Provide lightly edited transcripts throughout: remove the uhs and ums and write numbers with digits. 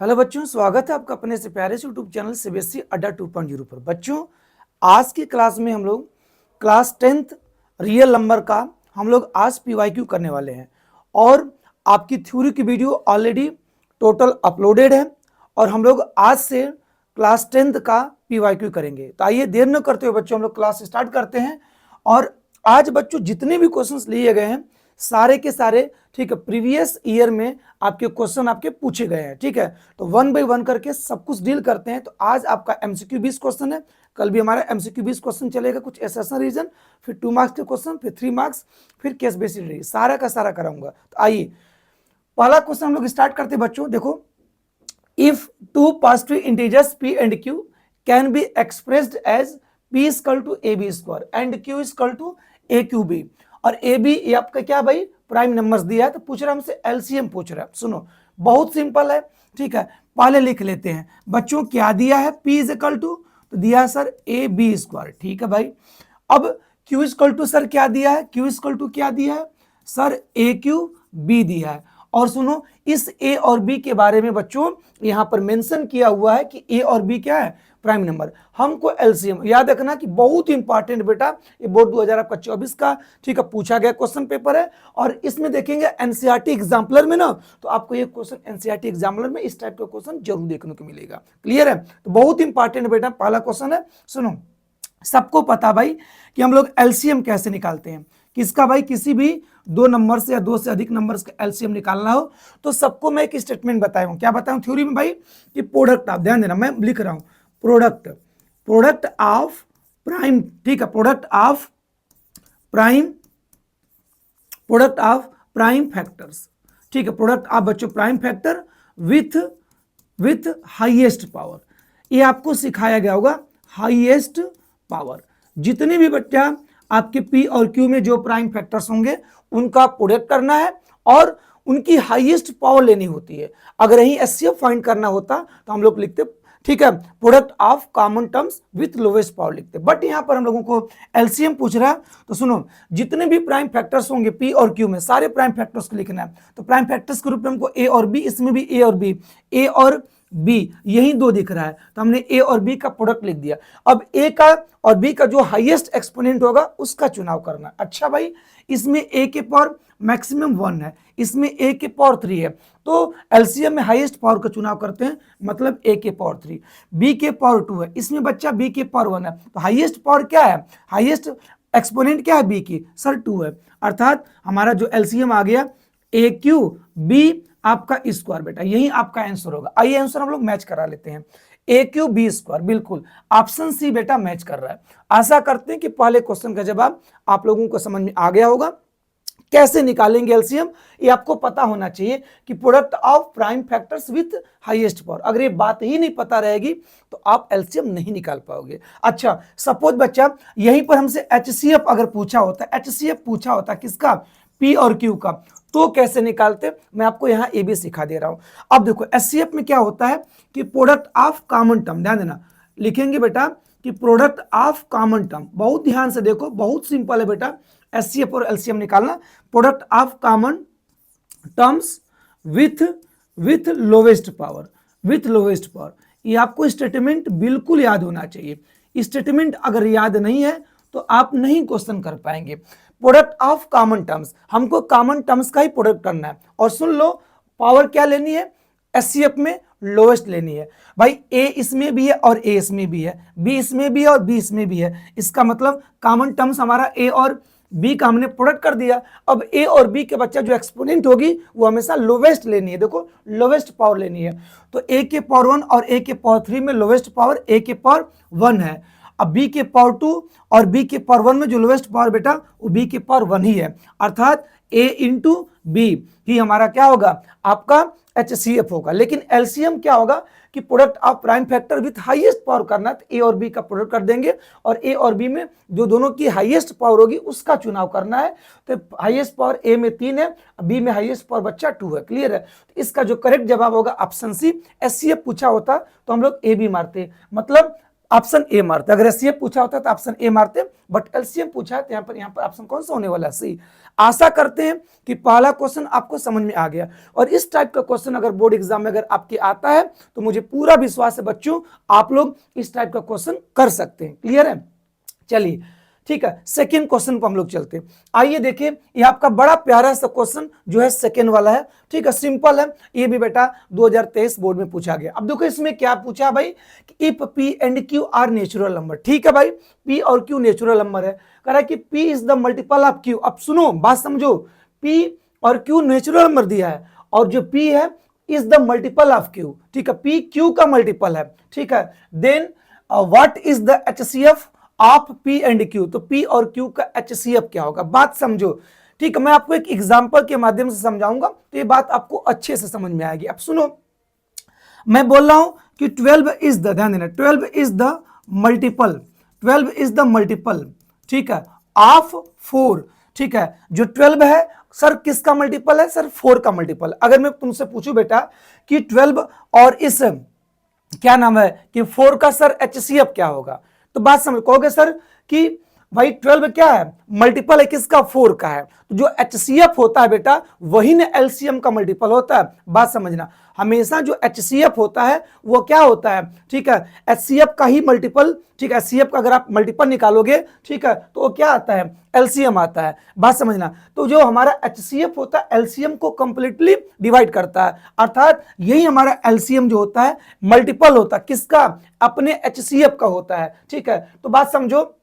Hello बच्चों, स्वागत है आपका अपने से प्यारे से यूट्यूब चैनल सीबीएसई अड्डा 2.0 पर। बच्चों, आज की क्लास में हम लोग क्लास 10th रियल नंबर का हम लोग आज पीवाईक्यू करने वाले हैं और आपकी थ्योरी की वीडियो ऑलरेडी टोटल अपलोडेड है और हम लोग आज से क्लास 10th का पीवाईक्यू करेंगे। तो आइए देर न करते हुए बच्चों हम लोग क्लास स्टार्ट करते हैं। और आज बच्चों जितने भी क्वेश्चंस लिए गए हैं सारे के सारे, ठीक है, प्रीवियस ईयर में आपके क्वेश्चन आपके पूछे गए हैं। ठीक है, तो वन बाय वन करके सब कुछ डील करते हैं। तो आज आपका एमसीक्यू 20 क्वेश्चन है, कल भी हमारा एमसीक्यू 20 क्वेश्चन चलेगा, कुछ एसेशन रीजन, फिर 2 मार्क्स के क्वेश्चन, फिर 3 मार्क्स, फिर केस बेस्ड रीजन, सारा का सारा कराऊंगा। तो आइए पहला क्वेश्चन हम लोग स्टार्ट करते हैं बच्चों। देखो, if two positive integers p and q can be expressed as p equal to ab square and q equal to aqb, और ab ये आपका क्या भाई प्राइम नंबर्स दिया है, तो पूछ रहा है हमसे एलसीएम पूछ रहा है। सुनो, बहुत सिंपल है। ठीक है, पहले लिख लेते हैं बच्चों, क्या दिया है, p इज इक्वल टू, तो दिया है सर ab स्क्वायर। ठीक है भाई, अब q इक्वल टू सर क्या दिया है, q इक्वल टू क्या दिया है सर aqb दिया है। और सुनो, इस a और b के बारे में बच्चों यहां पर मेंशन किया हुआ है कि a और b क्या है, प्राइम नंबर। हमको एलसीएम याद रखना कि बहुत इंपॉर्टेंट बेटा, ये बोर्ड 2024 का, ठीक है, पूछा गया क्वेश्चन पेपर है। और इसमें देखेंगे एनसीईआरटी एग्जाम्पलर में ना, तो आपको ये क्वेश्चन एनसीईआरटी एग्जाम्पलर में इस टाइप का क्वेश्चन जरूर देखने को मिलेगा। क्लियर है, तो बहुत इंपॉर्टेंट बेटा पहला क्वेश्चन है। सुनो, सबको पता भाई कि हम लोग एलसीएम कैसे निकालते हैं, किसका भाई, किसी भी दो नंबर से या दो से अधिक नंबर का एलसीएम निकालना हो तो सबको मैं एक स्टेटमेंट बताया हूं। क्या बताया हूं थ्योरी में भाई, कि प्रोडक्ट, आप ध्यान देना, मैं लिख रहा हूं प्रोडक्ट ऑफ प्राइम, ठीक है, प्रोडक्ट ऑफ प्राइम फैक्टर्स, ठीक है, प्रोडक्ट ऑफ बच्चों prime factor with highest power. ये आपको सिखाया गया होगा, हाईएस्ट पावर। जितने भी बच्चा आपके पी और क्यू में जो प्राइम फैक्टर्स होंगे उनका प्रोडक्ट करना है और उनकी हाईएस्ट पावर लेनी होती है। अगर यही एचसीएफ फाइंड करना होता तो हम लोग लिखते, ठीक है, product of common terms with lowest power लिखते। बट यहां पर हम लोगों को एलसीएम पूछ रहा है, तो सुनो, जितने भी प्राइम फैक्टर्स होंगे पी और क्यू में, सारे प्राइम फैक्टर्स को लिखना है। तो प्राइम फैक्टर्स के रूप में हमको ए और बी, इसमें भी ए और बी यही दो दिख रहा है, तो हमने ए और बी का प्रोडक्ट लिख दिया। अब ए का और बी का जो हाईएस्ट एक्सपोनेंट होगा उसका चुनाव करना। अच्छा भाई, इसमें ए के पावर मैक्सिमम 1 है, इसमें ए के पावर 3 है, तो एलसीएम में हाईएस्ट पावर का चुनाव करते हैं, मतलब ए के पावर 3, बी के पावर 2 है, इसमें बच्चा बी के पावर 1 है, तो हाईएस्ट पावर क्या है, हाईएस्ट एक्सपोनेंट क्या है बी की, सर 2 है। अर्थात हमारा जो एलसीएम आ गया ए क्यू बी आपका स्क्वायर, बेटा यही आपका आंसर होगा। आइए आंसर हम लोग मैच करा लेते हैं, ए क्यू बी स्क्वायर, बिल्कुल ऑप्शन सी बेटा मैच कर रहा है। आशा करते हैं कि पहले क्वेश्चन का जवाब आप लोगों को समझ में आ गया होगा। कैसे निकालेंगे एलसीएम, ये आपको पता होना चाहिए कि product of prime factors with highest power. अगर ये बात ही नहीं पता रहेगी तो आप एलसीएम नहीं निकाल पाओगे। अच्छा, सपोज बच्चा यहीं पर हमसे एचसीएफ अगर पूछा होता, एचसीएफ पूछा होता किसका, पी और क्यू का, तो कैसे निकालते, मैं आपको यहां ए बी सिखा दे रहा हूं। अब देखो एचसीएफ में क्या होता है कि प्रोडक्ट ऑफ कॉमन टर्म, ध्यान देना, लिखेंगे बेटा कि प्रोडक्ट ऑफ कॉमन टर्म, बहुत ध्यान से देखो, बहुत सिंपल है बेटा एचसीएफ और एलसीएम निकालना। Product of common terms with lowest power, ये आपको स्टेटमेंट बिल्कुल याद होना चाहिए। स्टेटमेंट अगर याद नहीं है तो आप नहीं क्वेश्चन कर पाएंगे। प्रोडक्ट ऑफ कॉमन टर्म्स, हमको कॉमन टर्म्स का ही प्रोडक्ट करना है। और सुन लो, पावर क्या लेनी है, एचसीएफ में लोवेस्ट लेनी है। भाई ए इसमें भी है और ए इसमें भी है, बी इसमें भी है और बी इसमें भी है, इसका मतलब कॉमन टर्म्स हमारा ए और बी का हमने प्रोडक्ट कर दिया। अब ए और बी के बच्चा जो एक्सपोनेंट होगी वो हमेशा लोवेस्ट लेनी है, देखो लोवेस्ट पावर लेनी है। तो ए के पावर 1 और ए के पावर 3 में लोवेस्ट पावर ए के पावर 1 है। अब बी के पावर 2 और बी के पावर 1 में जो लोवेस्ट पावर बेटा वो बी के पावर 1 ही है। अर्थात ए इंटू बी ही हमारा क्या होगा, आपका एचसीएफ होगा। लेकिन एलसीएम क्या होगा कि product of prime factor with highest power करना, तो ए और बी का प्रोडक्ट कर देंगे और ए और बी में जो दोनों की हाईएस्ट पावर होगी उसका चुनाव करना है। तो हाईएस्ट पावर ए में 3 है, बी में हाईएस्ट पावर बच्चा 2 है। क्लियर है, तो इसका जो करेक्ट जवाब होगा ऑप्शन सी। एचसीएफ पूछा होता तो हम लोग ए बी मारते, मतलब ऑप्शन ए मारते। अगर एचसीएफ पूछा होता तो ऑप्शन ए मारते, बट एलसीएम पूछा है तो यहाँ पर ऑप्शन कौन सा होने वाला है? सी। आशा करते हैं कि पहला क्वेश्चन आपको समझ में आ गया, और इस टाइप का क्वेश्चन अगर बोर्ड एग्जाम में अगर आपके आता है तो मुझे पूरा विश्वास है बच्चों आप लोग इस टाइप का क्वेश्चन कर सकते हैं। क्लियर है? चलिए ठीक है, सेकेंड क्वेश्चन पर हम लोग चलते हैं। आइए देखिए, ये आपका बड़ा प्यारा सा क्वेश्चन जो है सेकेंड वाला है। ठीक है, सिंपल है, ये भी बेटा 2023 बोर्ड में पूछा गया। अब देखो इसमें क्या पूछा भाई कि if P and Q R natural number. ठीक है भाई, पी और क्यू नेचुरल नंबर है, कह रहा है कि P is the multiple of Q. अब सुनो बात समझो, पी और क्यू नेचुरल नंबर दिया है, और जो पी है is the multiple of q. ठीक है, पी क्यू का मल्टीपल है। ठीक है, then what is the HCF of p and q. तो पी और क्यू का एचसीएफ क्या होगा, बात समझो। ठीक है, मैं आपको एक एग्जांपल के माध्यम से समझाऊंगा तो ये बात आपको अच्छे से समझ में आएगी। अब सुनो, मैं बोल रहा हूं कि 12 इज द, ध्यान देना, 12 is the multiple, 12 is the multiple, ठीक है, ऑफ 4। ठीक है, जो 12 है सर किसका मल्टीपल है? सर 4 का मल्टीपल। अगर मैं तुमसे पूछूं बेटा कि 12 और इस क्या नाम है कि 4 का सर एचसीएफ क्या होगा, तो बात समझ, कहोगे सर कि भाई 12 क्या है? मल्टीपल है किसका? 4 का है। तो जो एचसीएफ होता है बेटा वही ना एलसीएम का मल्टीपल होता है। बात समझना, हमेशा जो एचसीएफ होता है वो क्या होता है? ठीक है, एचसीएफ का ही मल्टीपल। ठीक है, एचसीएफ का अगर आप मल्टीपल निकालोगे, ठीक है, तो वो क्या आता है? एलसीएम आता है। बात समझना, तो जो हमारा एचसीएफ होता है एलसीएम को कंप्लीटली डिवाइड करता है, अर्थात यही हमारा एलसीएम जो होता है मल्टीपल होता है किसका? अपने एचसीएफ का होता है। ठीक है, तो बात समझो,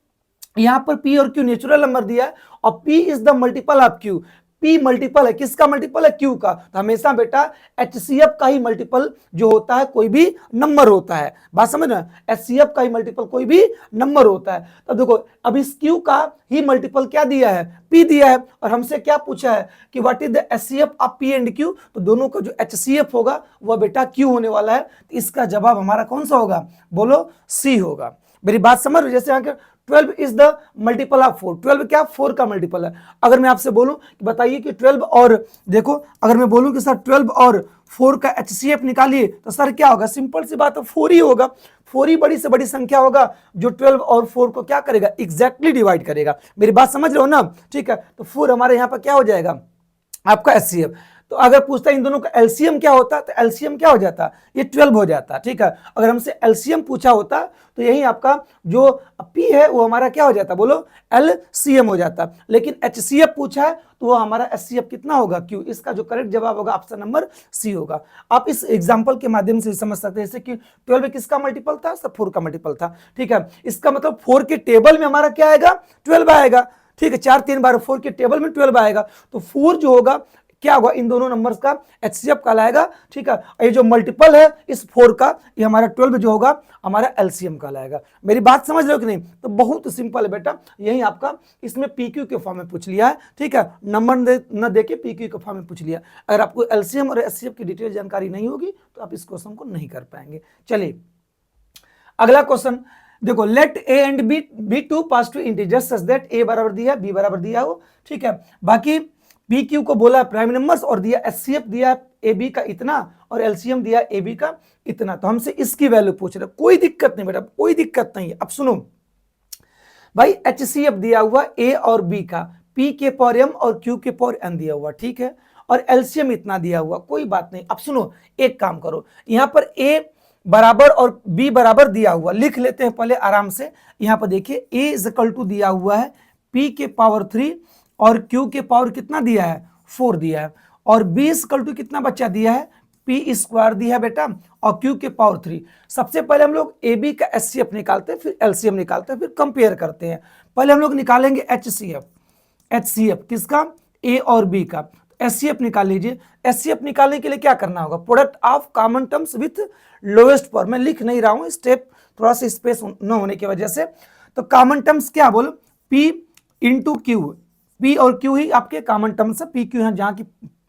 यहां पर P और Q नेचुरल नंबर दिया है और P is the multiple of Q। P multiple है किसका? मल्टीपल है Q का। तो हमेशा बेटा HCF का ही मल्टीपल जो होता है कोई भी नंबर होता है। बात समझ ना, HCF का ही मल्टीपल कोई भी नंबर होता है। तो देखो अब इस Q का ही मल्टीपल क्या दिया है? P दिया है, और हमसे क्या पूछा है कि what is the HCF of P and Q। तो दोनों का जो HCF होगा वह बेटा Q होने वाला है। तो इसका जवाब हमारा कौन सा होगा? बोलो C होगा। मेरी बात समझ, जैसे यहाँ 12 इज द मल्टीपल ऑफ 4। 12 क्या? 4 का मल्टीपल है। अगर मैं आपसे बोलूं कि बताइए कि 12 और, देखो अगर मैं बोलूं कि सर 12 और 4 का एचसीएफ निकालिए तो सर क्या होगा? सिंपल सी बात है, 4 ही होगा। 4 ही बड़ी से बड़ी संख्या होगा जो 12 और 4 को क्या करेगा? एग्जैक्टली डिवाइड करेगा। मेरी बात समझ रहे हो ना? ठीक है, तो 4 हमारे यहाँ पर क्या हो जाएगा? आपका एचसीएफ। तो अगर पूछता है इन दोनों का एलसीएम क्या होता, तो एलसीएम क्या हो जाता? ये 12 हो जाता। ठीक है, अगर हमसे एलसीएम पूछा होता तो यही आपका जो P है वो हमारा क्या हो जाता? बोलो एलसीएम हो जाता। लेकिन एचसीएफ पूछा है तो वो हमारा एचसीएफ कितना होगा? Q। इसका जो करेक्ट जवाब होगा ऑप्शन नंबर C होगा। आप इस एग्जांपल के माध्यम से समझ सकते हैं, जैसे कि 12 किसका मल्टीपल था? सब 4 का मल्टीपल था। ठीक है, इसका मतलब 4 के टेबल में हमारा क्या आएगा? 12 आएगा। ठीक है, 4 3 12 4 के टेबल में 12 आएगा। तो 4 जो होगा क्या होगा? इन दोनों नंबर्स का एचसीएफ कहलाएगा। ठीक है, ये जो मल्टीपल है इस 4 का, ये हमारा 12 जो होगा हमारा एलसीएम कहलाएगा। मेरी बात समझ रहे हो कि नहीं? तो बहुत सिंपल है बेटा, यही आपका इसमें पीक्यू के फॉर्म में पूछ लिया है। ठीक है, नंबर न देके पीक्यू के फॉर्म में पूछ लिया। अगर आपको एलसीएम और एचसीएफ की डिटेल जानकारी नहीं होगी तो आप इस क्वेश्चन को नहीं कर पाएंगे। चलिए अगला क्वेश्चन देखो, let A and B two positive integers such that A बराबर दिया बी बराबर दिया हो। ठीक है, बाकी पी क्यू को बोला प्राइम नंबर्स और दिया एचसीएफ दिया ए बी का इतना और एलसीएम दिया ए बी का इतना। तो हमसे इसकी वैल्यू पूछ रहे, कोई दिक्कत नहीं बेटा, कोई दिक्कत नहीं है। अब सुनो भाई, एचसीएफ दिया हुआ ए और बी का, पी के पावर एम और क्यू के पावर एन दिया हुआ। ठीक है, और एलसीएम इतना दिया हुआ, कोई बात नहीं। अब सुनो, एक काम करो, यहां पर ए बराबर और बी बराबर दिया हुआ लिख लेते हैं पहले आराम से। यहां पर देखिए ए इज इक्वल टू दिया हुआ है पी के पावर 3 और Q के पावर कितना दिया है? 4 दिया है, और B इक्वल टू कितना बच्चा दिया है? P स्क्वायर दिया है बेटा, और Q के पावर 3। सबसे पहले हम लोग AB का HCF निकालते हैं, फिर LCM निकालते हैं, फिर कंपेयर करते हैं। पहले हम लोग निकालेंगे HCF किसका? A और B का। HCF निकाल लीजिए। HCF निकालने के लिए क्या करना होगा? Product of common terms with lowest power. मैं लिख नहीं रहा हूं, स्टेप थोड़ा सा स्पेस न होने की वजह से। तो कॉमन टर्म्स क्या बोलो? P into Q. P और Q ही आपके कॉमन टर्म्स है। P Q है जहां की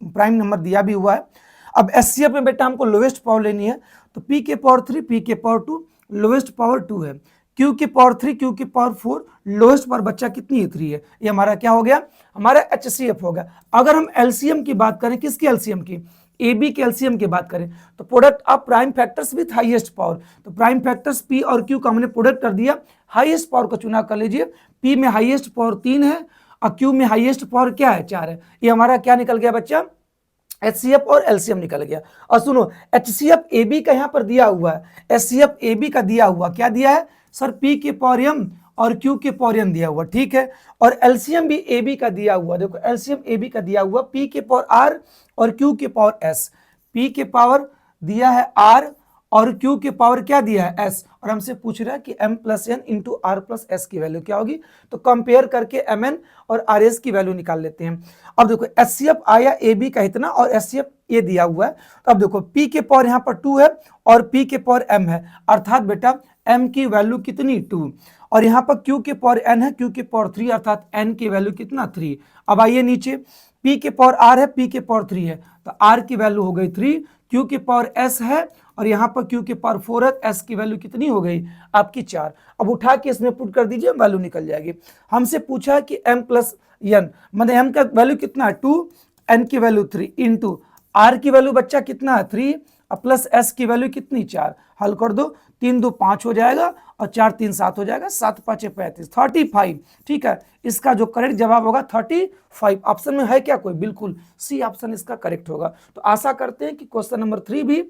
प्राइम नंबर दिया भी हुआ है। अब एचसीएफ में बेटा हमको लोएस्ट पावर लेनी है, तो P के पावर 3 P के पावर 2, लोएस्ट पावर 2 है। Q के पावर 3 Q के पावर 4, लोएस्ट पावर बच्चा कितनी है? 3 है। ये हमारा क्या हो गया? हमारा एचसीएफ हो गया। अगर हम एलसीएम की बात करें, किसकी एलसीएम की? ए बी के एलसीएम की बात करें तो product of prime factors with highest power, तो प्राइम फैक्टर्स पी और क्यू का हमने प्रोडक्ट कर दिया, हाईएस्ट पावर का चुनाव कर लीजिए। पी में हाईएस्ट पावर 3 है और क्यू में हाईएस्ट पावर क्या है, 4 है। ये हमारा क्या निकल गया बच्चा, HCF और LCM निकल गया। और सुनो HCF AB का यहाँ पर दिया हुआ है, HCF AB का दिया हुआ क्या दिया है सर, P के पावर m और Q के पावर n दिया हुआ, ठीक है। और LCM भी AB का दिया हुआ, देखो LCM AB का दिया हुआ P के पावर R और Q के पावर S, P के पावर दिया है R और Q के पावर क्या दिया है S, और हमसे पूछ रहा है कि m plus n into R plus S की वैल्यू क्या होगी, तो कंपेयर करके mn और RS की वैल्यू निकाल लेते हैं। अब देखो HCF आया AB का इतना और HCF ये दिया हुआ है, तो अब देखो P के पावर यहाँ पर 2 है और P के पावर m है, अर्थात बेटा m की वैल्यू कितनी 2, और यहाँ पर Q के पावर n है, Q के पावर 3, अर्थात n की वैल्यू कितना 3। अब आइए नीचे, P के पावर R है, P के पावर 3 है, तो R की वैल्यू हो गई 3, Q के पावर S है और यहाँ पर Q के पावर 4 है, S की वैल्यू कितनी हो गई आपकी 4। अब उठा के इसमें पुट कर दीजिए, वैल्यू निकल जाएगी। हमसे पूछा है कि m प्लस n, मतलब m का वैल्यू कितना है 2, n की वैल्यू 3 इंटू R की वैल्यू बच्चा कितना है 3 प्लस S की वैल्यू कितनी 4, हल कर दो, 3 2 5 हो जाएगा और 4 3 7 हो जाएगा, 7 5 35, 35, ठीक है। इसका जो करेक्ट जवाब होगा 35। ऑप्शन में है क्या कोई, बिल्कुल सी ऑप्शन इसका करेक्ट होगा। तो आशा करते हैं कि क्वेश्चन नंबर 3 भी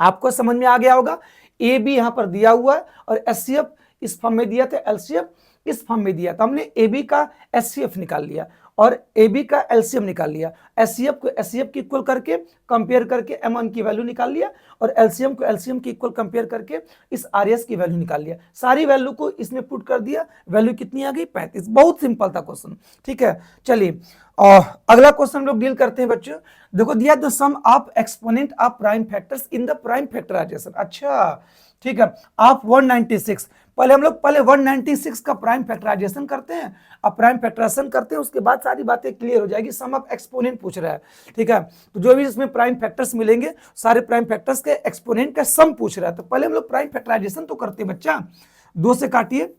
आपको समझ में आ गया होगा। ए बी यहाँ पर दिया हुआ है और HCF इस फॉर्म में दिया था, LCF इस फॉर्म में दिया, तो हमने ए बी का HCF निकाल लिया और ए बी का LCM निकाल लिया, HCF को HCF की इक्वल करके कंपेयर करके m1 की वैल्यू निकाल लिया और LCM को LCM की इक्वल कंपेयर करके इस RS की वैल्यू निकाल लिया, सारी वैल्यू को इसमें पुट कर दिया, वैल्यू कितनी आ गई 35। बहुत सिंपल था क्वेश्चन, ठीक है। चलिए अगला क्वेश्चन हम लोग डील करते हैं बच्चों। देखो दिया the sum of exponent of prime factors in the prime factorisation, अच्छा ठीक है, ऑफ 196। पहले हम लोग 196 का प्राइम फैक्टराइजेशन करते हैं, अब प्राइम फैक्टराइजेशन करते हैं, उसके बाद सारी बातें क्लियर हो जाएगी। सम ऑफ एक्सपोनेंट पूछ रहा है, ठीक है, तो जो भी इसमें प्राइम फैक्टर्स मिलेंगे सारे प्राइम फैक्टर्स के एक्सपोनेंट का सम पूछ रहा है। तो पहले हम लोग प्राइम फैक्टराइजेशन तो करते हैं बच्चा, 2 से काटिए,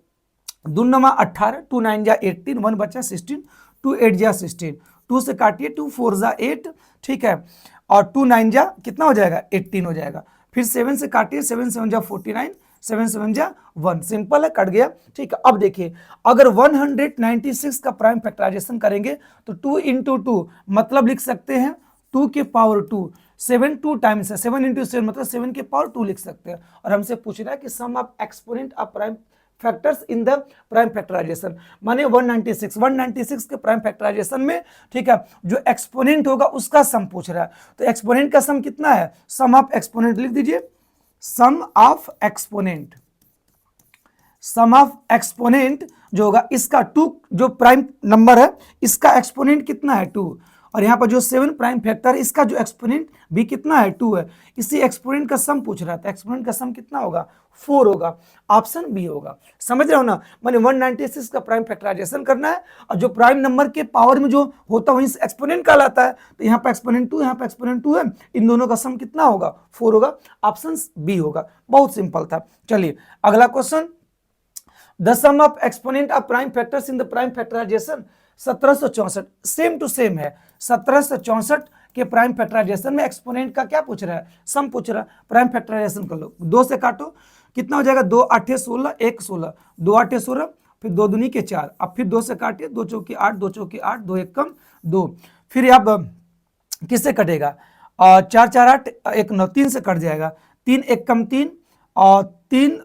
2 9 18, 2 9 जा 18, 1 बचा 16, 2 8 जा 16, 2 से काटिए, 2 4 जा 8, ठीक है, और 2 9 जा कितना हो जाएगा 18 हो जाएगा। फिर 7 से काटिए, 7 7 जा 49, 7 7 जा 1, सिंपल है, कट गया, ठीक है। अब देखिए अगर 196 का प्राइम फैक्टराइजेशन करेंगे तो 2 इंटू 2 मतलब लिख सकते हैं 2 के पावर 2, 7 2 टाइम्स है, 7 इंटू 7 मतलब 7 के पावर 2 लिख सकते हैं। और हमसे पूछ रहा है कि sum of exponent of prime factors in the prime factorization, माने 196 के प्राइम फैक्टराइजेशन में, ठीक है, जो एक्सपोनेंट होगा उसका सम पूछ रहा है। तो एक्सपोनेंट का सम कितना है, सम ऑफ एक्सपोनेंट लिख दीजिए, sum of exponent, sum of exponent जो होगा इसका 2, जो प्राइम नंबर है इसका एक्सपोनेंट कितना है 2, और यहाँ पर जो 7 प्राइम फैक्टर इसका जो एक्सपोनेंट भी कितना है 2 है, इसी एक्सपोनेंट का सम पूछ रहा था। एक्सपोनेंट का सम कितना होगा 4 होगा, ऑप्शन बी होगा। समझ रहे हो ना, मैंने 196 का प्राइम फैक्टराइजेशन करना है और जो प्राइम नंबर के पावर में जो होता है वहीं से एक्सपोनेंट कहलाता है। तो यहाँ पर एक्सपोनेंट 2, यहाँ पर एक्सपोनेंट 2 है, इन दोनों का सम कितना होगा 4 होगा, ऑप्शन बी होगा। बहुत सिंपल था। चलिए अगला question, the sum of exponent of prime factors in the prime factorisation 1764, same to same है। 1764 के प्राइम फैक्टराइजेशन में एक्सपोनेंट का क्या पूछ रहा है, सम पूछ रहा है। प्राइम फैक्टराइजेशन कर लो, 2 से काटो, कितना हो जाएगा 2 8 16, 1 16, 2 8 16, फिर 2 दूनी के 4, अब फिर 2 से काटिए, 2 चौकी 8, 2 चौकी 8, 2 1 कम 2, फिर अब किससे कटेगा 4 4 8 1 9, 3 से कट जाएगा, 3 1 कम 3 और 3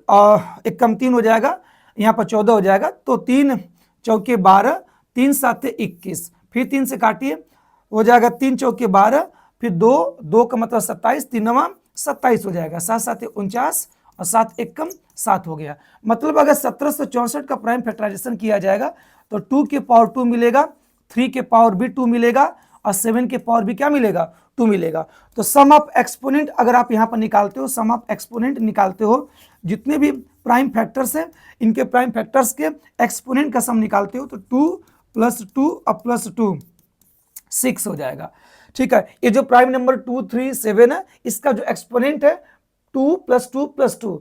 1 कम 3 हो जाएगा, यहाँ पर 14 हो जाएगा। तो 3 चौके 12, 3 7 21, फिर 3 से काटिए, हो जाएगा 3 चौके 12, फिर 2 2 का मतलब 27, 3 9 27 हो जाएगा, 7 7 49 और 7 1 कम 7 हो गया। मतलब अगर 1764 का प्राइम फैक्टराइजेशन किया जाएगा तो 2 के पावर 2 मिलेगा, 3 के पावर भी 2 मिलेगा और 7 के पावर भी क्या मिलेगा 2 मिलेगा। तो सम ऑफ एक्सपोनेंट अगर आप यहाँ पर निकालते हो, सम ऑफ एक्सपोनेंट निकालते हो, जितने भी प्राइम फैक्टर्स हैं इनके प्राइम फैक्टर्स के एक्सपोनेंट का सम निकालते हो, तो 2 + 2 और +2 6 हो जाएगा। ठीक है, ये जो प्राइम नंबर 2 3 7 है इसका जो एक्सपोनेंट है 2 + 2 + 2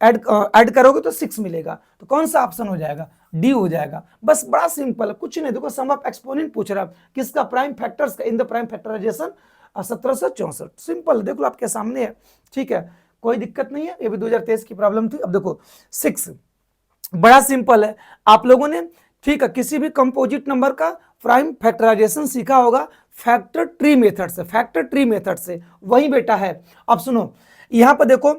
ऐड करोगे तो 6 मिलेगा। तो कौन सा ऑप्शन हो जाएगा, डी हो जाएगा। बस बड़ा सिंपल है, कुछ नहीं। देखो सम ऑफ एक्सपोनेंट पूछ रहा है किसका, प्राइम फैक्टर्स का इन द प्राइम फैक्टराइजेशन और 1764। सिंपल, देख लो आपके सामने है, ठीक है, कोई दिक्कत नहीं है, ये भी 2023 की प्रॉब्लम थी। अब देखो 6, बड़ा सिंपल है, आप लोगों ने, ठीक है, किसी भी कंपोजिट नंबर का प्राइम फैक्टराइजेशन सीखा होगा फैक्टर ट्री मेथड से, फैक्टर ट्री मेथड से, वही बेटा है। अब सुनो, यहां पर देखो,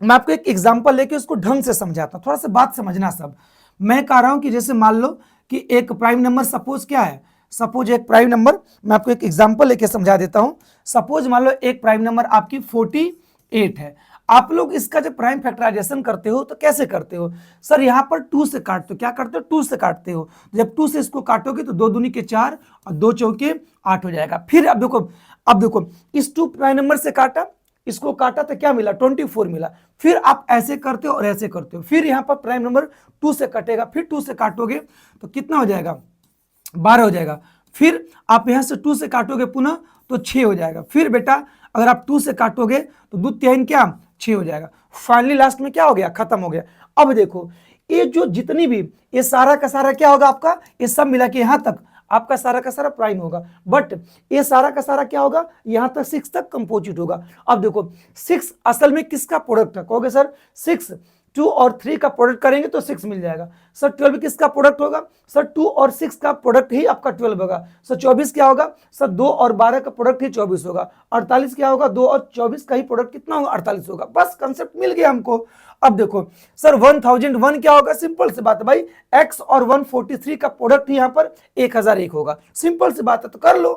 मैं आपको एक एग्जांपल लेके उसको ढंग से समझाता हूं, थोड़ा सा बात समझना सब। मैं कह रहा हूं कि जैसे मान लो कि एक प्राइम नंबर, सपोज क्या है, सपोज एक प्राइम नंबर, मैं आपको एक एग्जांपल लेके समझा देता हूं। सपोज मान लो एक प्राइम नंबर आपकी 48 है। आप लोग इसका जब प्राइम फैक्टराइजेशन करते हो तो कैसे करते हो? सर यहां पर 2 से काटते हो, क्या करते हो? 2 से काटते हो। जब 2 से इसको काटोगे तो 2 दूनी के 4 और 2 चौके 8 हो जाएगा। फिर अब देखो इस 2 प्राइम नंबर से काटा, इसको काटा तो क्या मिला? 24 मिला। फिर आप ऐसे करते हो और ऐसे करते हो, फिर यहां पर प्राइम नंबर 2 से कटेगा, फिर 2 से काटोगे तो कितना हो जाएगा? 12 हो जाएगा। फिर आप यहां से 2 से काटोगे पुनः तो 6 हो जाएगा। फिर बेटा अगर आप 2 से काटोगे तो 2 3 क्या? 6 हो जाएगा। फाइनली लास्ट में क्या हो गया? खत्म हो गया। अब देखो ये जो जितनी भी, ये सारा का सारा क्या होगा आपका? ये सब मिला के यहां तक आपका सारा का सारा प्राइम होगा, बट ये सारा का सारा क्या होगा? यहां तक 6 तक कंपोजिट होगा। अब देखो 6 असल में किसका प्रोडक्ट है? कहोगे सर 6 2 और 3 का प्रोडक्ट करेंगे तो 6 मिल जाएगा। सर 12 किसका प्रोडक्ट होगा? सर 2 और 6 का प्रोडक्ट ही आपका 12 होगा। सर 24 क्या होगा? सर 2 और 12 का प्रोडक्ट ही 24 होगा। 48 क्या होगा? 2 और 24 का ही प्रोडक्ट कितना होगा? 48 होगा। बस कंसेप्ट मिल गया हमको। अब देखो सर 1001 क्या होगा? सिंपल सी बात है भाई, x और 143 का प्रोडक्ट ही यहां पर 1001 होगा। सिंपल सी बात है, तो कर लो।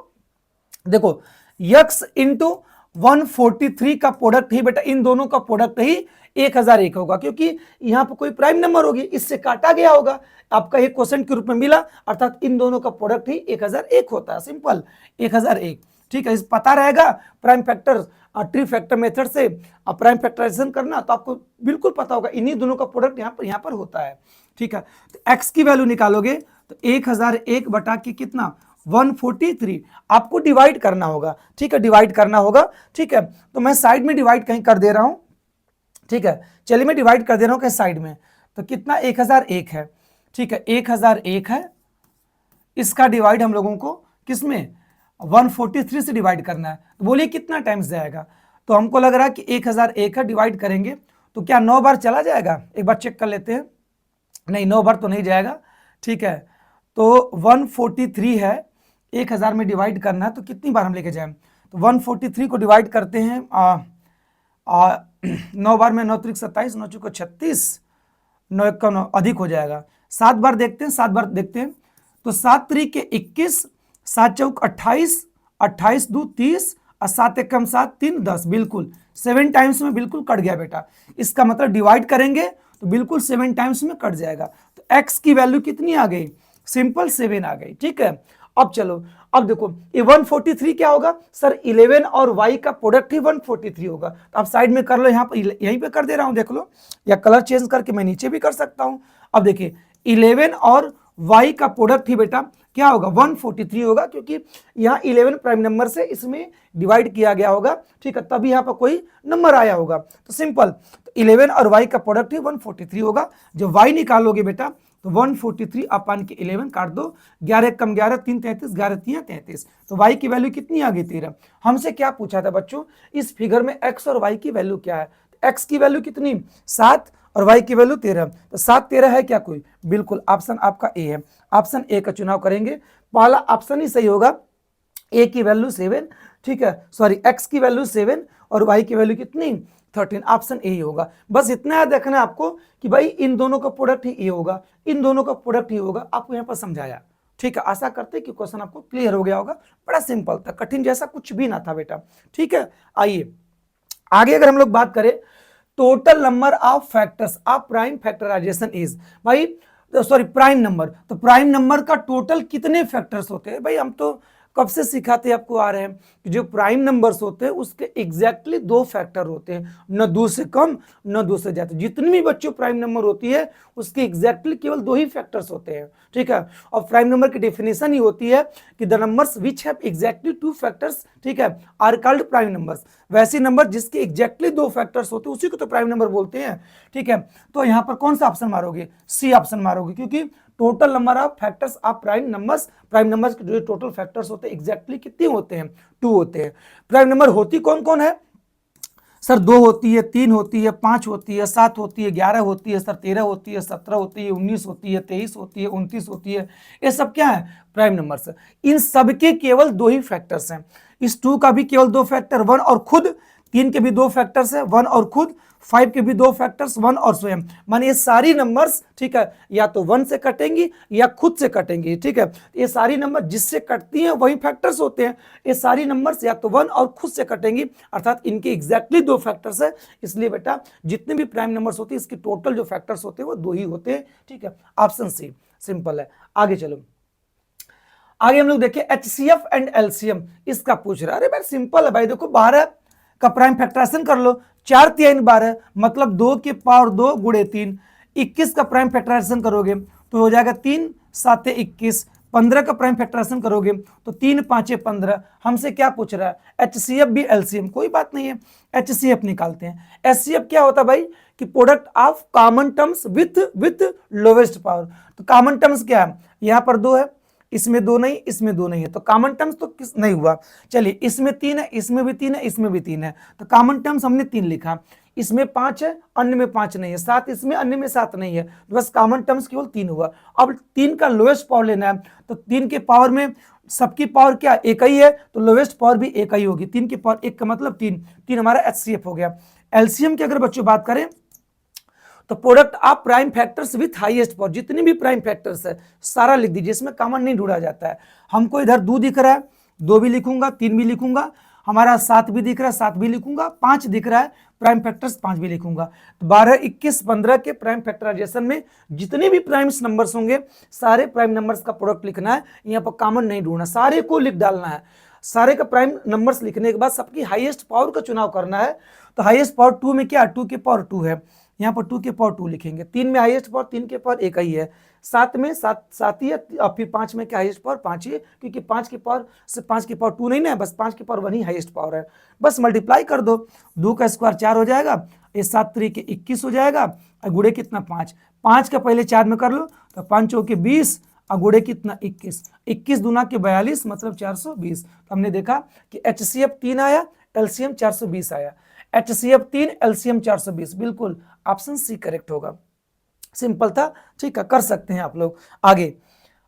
देखो x इंटू 143 का प्रोडक्ट ही बेटा, इन दोनों का प्रोडक्ट ही 1001 होगा, क्योंकि यहां पर कोई प्राइम नंबर होगी, इससे काटा गया होगा, आपका एक क्वेश्चन के रूप में मिला, अर्थात इन दोनों का प्रोडक्ट ही 1001 होता है। सिंपल 1001, ठीक है। इस पता रहेगा prime factor tree factor method से प्राइम फैक्टराइजेशन करना, तो आपको बिल्कुल पता होगा इन्हीं दोनों का प्रोडक्ट यहां पर होता है, ठीक है। तो x की वैल्यू निकालोगे तो 1001 बटा के कितना? 143 आपको डिवाइड करना होगा, ठीक है, डिवाइड करना होगा, ठीक है। तो मैं साइड में डिवाइड कहीं कर दे रहा हूं, ठीक है, चलिए मैं डिवाइड कर दे रहा हूं कहीं साइड में। तो कितना? 1001 है, ठीक है, 1001 है। इसका डिवाइड हम लोगों को किसमें? 143 से डिवाइड करना है। तो बोलिए कितना टाइम्स जाएगा? तो हमको लग रहा है कि 1001 है, डिवाइड करेंगे तो क्या 9 बार चला जाएगा? एक बार चेक कर लेते हैं। नहीं, 9 बार तो नहीं जाएगा, ठीक है। तो 143 है, 1000 में डिवाइड करना है, तो कितनी बार हम लेके जाएं? तो 143 को डिवाइड करते हैं 9 बार में, 9 त्रिक 27, 9 चौको 36, 9 1 का 9 अधिक हो जाएगा। 7 बार देखते हैं, 7 बार देखते हैं। तो 7 त्रिक 21, 7 चौक 28, 28 2 30 और 7 1 कम 7 3 10, बिल्कुल 7 टाइम्स में बिल्कुल कट गया बेटा। इसका मतलब डिवाइड करेंगे तो बिल्कुल 7 टाइम्स में कट जाएगा। तो x की वैल्यू कितनी आ गई? सिंपल 7 आ गई, ठीक है। अब चलो, अब देखो ये 143 क्या होगा? सर 11 और y का प्रोडक्ट ही 143 होगा। तो आप साइड में कर लो, यहाँ पर यहीं पे कर दे रहा हूं, देख लो, या कलर चेंज करके मैं नीचे भी कर सकता हूं। अब देखिए 11 और y का प्रोडक्ट ही बेटा क्या होगा? 143 होगा, क्योंकि यहाँ 11 प्राइम नंबर से इसमें डिवाइड किया गया होगा, ठीक है, तभी यहाँ पर कोई नंबर आया होगा। तो सिंपल, तो 11 और y का प्रोडक्ट ही 143 होगा। जब y निकालोगे बेटा तो 143 अपान के 11 काट दो, 11 कम 11 3 33, 11 3 33। तो y की वैल्यू कितनी आ गई? 13। हमसे क्या पूछा था बच्चों? इस फिगर में x और y की वैल्यू क्या है? तो x की वैल्यू कितनी? 7 और y की वैल्यू 13। तो 7 13 है क्या कोई? बिल्कुल, ऑप्शन आपका ए है। ऑप्शन ए का चुनाव करेंगे, पहला ऑप्शन ही सही होगा। a की वैल्यू 7, ठीक है, सॉरी x की वैल्यू 7 और y की वैल्यू कितनी? 13। ऑप्शन ए ही होगा। बस इतना याद रखना है आपको कि भाई इन दोनों का प्रोडक्ट ही ए होगा, इन दोनों का प्रोडक्ट ही होगा। आपको यहाँ पर समझाया, ठीक है। आशा करते कि क्वेश्चन आपको क्लियर हो गया होगा। बड़ा सिंपल था, कठिन जैसा कुछ भी ना था बेटा, ठीक है। आइए आगे अगर हम लोग बात करें, total number of factors of prime factorisation is, भाई सॉरी प्राइम नंबर, तो प्राइम नंबर का टोटल कितने फैक्टर्स होते हैं? भाई हम तो कब से सिखाते आपको आ रहे हैं कि जो प्राइम नंबर्स होते हैं उसके एग्जैक्टली 2 फैक्टर होते हैं, न 2 से कम न 2 से ज्यादा। जितनी भी बच्चों प्राइम नंबर होती है उसके एग्जैक्टली केवल 2 ही फैक्टर्स होते हैं, ठीक है। और प्राइम नंबर की डेफिनेशन ही होती है कि the numbers which have exactly 2 factors, ठीक है, आर कॉल्ड प्राइम नंबर्स। वैसे नंबर जिसके एग्जैक्टली 2 फैक्टर्स होते हैं उसी को तो प्राइम नंबर बोलते हैं, ठीक है। तो यहाँ पर कौन सा ऑप्शन मारोगे? सी ऑप्शन मारोगे, क्योंकि total number of factors of prime numbers के जो टोटल फैक्टर्स होते हैं एग्जैक्टली कितने होते हैं, 2 होते हैं। प्राइम नंबर होती कौन कौन है सर? 2 होती है, 3 होती है, 5 होती है, 7 होती है, 11 होती है सर, 13 होती है, 17 होती है, 19 होती है, 23 होती है, 29 होती है। ये सब क्या है? Prime numbers. इन सबके केवल 2 ही फैक्टर्स हैं। इस 2 का भी केवल 2 फैक्टर, 1 और खुद, 3 के भी 2 फैक्टर्स है, 1 और खुद, 5 के भी 2 फैक्टर्स, 1 और स्वयं। माने ये सारी नंबर्स, ठीक है, या तो 1 से कटेंगी या खुद से कटेंगी, ठीक है। ये सारी नंबर जिससे कटती हैं वही फैक्टर्स होते हैं। ये सारी नंबर्स या तो 1 और खुद से कटेंगी, अर्थात इनके एग्जैक्टली 2 फैक्टर्स है। इसलिए बेटा जितने भी प्राइम नंबर्स होते हैं इसके टोटल जो फैक्टर्स होते हैं वो 2 ही होते हैं, ठीक है। ऑप्शन सी सिंपल है। आगे चलो, आगे हम लोग देखिए HCF एंड LCM इसका पूछ रहा है। अरे भाई सिंपल है भाई, देखो 12 का प्राइम फैक्टराइजेशन कर लो, 4×3 12 मतलब 2 की पावर 2 गुणे 3। 21 का प्राइम फैक्टराइजेशन करोगे तो हो जाएगा 3 7 21। 15 का प्राइम फैक्टराइजेशन करोगे तो 3 5 15। हमसे क्या पूछ रहा है? HCF भी LCM, कोई बात नहीं है, HCF निकालते हैं। HCF क्या होता है भाई? कि product of common terms with lowest power. तो कॉमन टर्म्स क्या है? यहाँ पर 2 है, इसमें 2 नहीं, इसमें 2 नहीं है, तो कॉमन टर्म्स तो किस नहीं हुआ। चलिए इसमें 3 है, इसमें भी 3 है, इसमें भी 3 है, तो कॉमन टर्म्स हमने 3 लिखा। इसमें 5 है, अन्य में 5 नहीं है, 7 इसमें, अन्य में 7 नहीं है, तो बस कॉमन टर्म्स केवल 3 हुआ। अब 3 का लोएस्ट पावर लेना है, तो 3 के पावर में सबकी पावर क्या एक ही है, तो लोएस्ट पावर भी एक ही होगी। 3 की पावर 1 का मतलब 3 हमारा HCF हो गया। एलसीएम की अगर बच्चों बात करें तो product of prime factors with highest power, जितने भी प्राइम फैक्टर्स है सारा लिख दीजिए, इसमें कॉमन नहीं ढूंढा जाता है। हमको इधर 2 दिख रहा है, 2 भी लिखूंगा, 3 भी लिखूंगा, हमारा 7 भी दिख रहा है, 7 भी लिखूंगा, 5 दिख रहा है, प्राइम फैक्टर्स 5 भी लिखूंगा। तो 12 21 15 के प्राइम फैक्टराइजेशन में जितने भी प्राइम्स नंबर्स होंगे सारे प्राइम नंबर्स का प्रोडक्ट लिखना है, यहाँ पर कॉमन नहीं ढूंढना, सारे को लिख डालना है। सारे का प्राइम नंबर्स लिखने के बाद सबकी हाईएस्ट पावर का चुनाव करना है। तो हाईएस्ट पावर 2 में क्या, 2 के पावर 2 है, यहाँ पर 2 के पावर 2 लिखेंगे। 3 में हाईएस्ट पावर 3 के पावर एक ही है, 7 में 7 ही है, और फिर 5 में क्या हाईएस्ट पावर 5 ही है, क्योंकि 5 के पावर से 5 के पावर 2 नहीं ना, बस 5 के पावर 1 ही हाईएस्ट पावर है। बस मल्टीप्लाई कर दो, 2 का स्क्वायर 4 हो जाएगा, ये 7 3 के 21 हो जाएगा, और गुड़े कितना 5, 5 का पहले 4 में कर लो, तो 5 चौके 20, और गुड़े कितना 21, 21 दूना के 42 मतलब 420। तो हमने देखा कि HCF 3 आया, LCM 420 आया। HCF 3 LCM 420, बिल्कुल ऑप्शन सी करेक्ट होगा। सिंपल था, ठीक है, कर सकते हैं आप लोग। आगे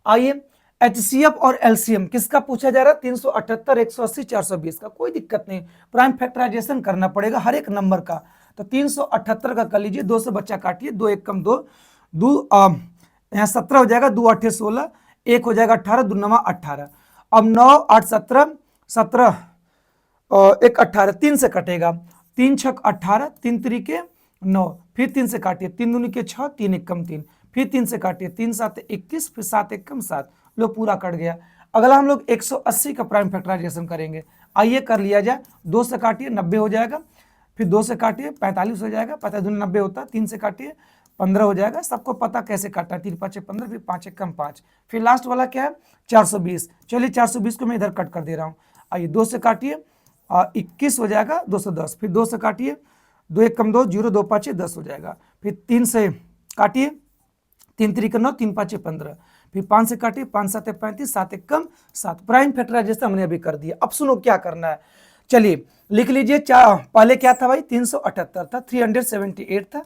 आइए, HCF और LCM किसका पूछा जा रहा है? 378 180 420 का, कोई दिक्कत नहीं, प्राइम फैक्टराइजेशन करना पड़ेगा हर एक नंबर का। तो 378 का कर लीजिए, 2 से बच्चा काटिए, 2 1 कम 2 यहाँ 17 हो जाएगा, 2 8 16, 1 हो जाएगा 18, 2 9 18। अब 9 8 17 17 1 18, 3 से कटेगा, 3 6 18, 3 3 9, फिर 3 से काटिए, 3 दूनी के 6, 3 1 कम 3, फिर 3 से काटिए, 3 7 21, फिर 7 1 कम 7, लो पूरा कट गया। अगला हम लोग 180 का प्राइम फैक्टराइजेशन करेंगे, आइए कर लिया जाए। 2 से काटिए 90 हो जाएगा, फिर 2 से काटिए 45 हो जाएगा, 45 90 होता है, 3 से काटिए 15 हो जाएगा, सबको पता कैसे काटना है, 3 5 15, फिर 5 1 कम 5, फिर लास्ट वाला क्या है 420। चलिए 420 को मैं इधर कट कर दे रहा हूँ। आइए 2 से काटिए 21 हो जाएगा, 210, फिर 2 से काटिए, 2 1 कम 2 0, 2 5 10 हो जाएगा, फिर 3 से काटिए, 3 3 9, 3 5 15, फिर 5 से काटिए, 5 7 35, 7 1 कम 7। प्राइम फैक्टराइजेशन हमने अभी कर दिया। अब सुनो क्या करना है, चलिए लिख लीजिए। पहले क्या था भाई, 378 था, 378 था।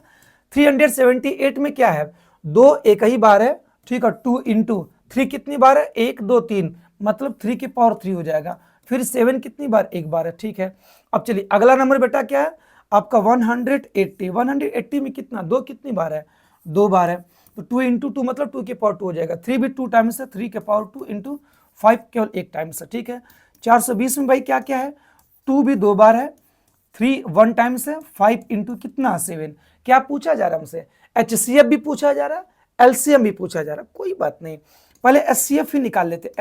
378 में क्या है, 2 एक ही बार है, ठीक है, 2 इंटू 3 कितनी बार है, 1 2 3, मतलब 3 की पावर 3 हो जाएगा। फिर 7 कितनी बार, एक बार है, ठीक है। अब चलिए अगला नंबर बेटा क्या है आपका 180। 180 में कितना, 2 कितनी बार है, 2 बार है, तो 2 इंटू 2 मतलब 2 की पावर 2 हो जाएगा। 3 भी 2 टाइम्स है, 3 के पावर 2 इंटू 5 केवल 1 टाइम्स है, ठीक है। 420 में भाई क्या क्या है, 2 भी 2 बार है, 3 1 टाइम्स है, 5 इंटू कितना 7। क्या पूछा जा रहा है हमसे, HCF भी पूछा जा रहा है, LCM भी पूछा जा रहा है, कोई बात नहीं, पहले HCF ही निकाल लेते।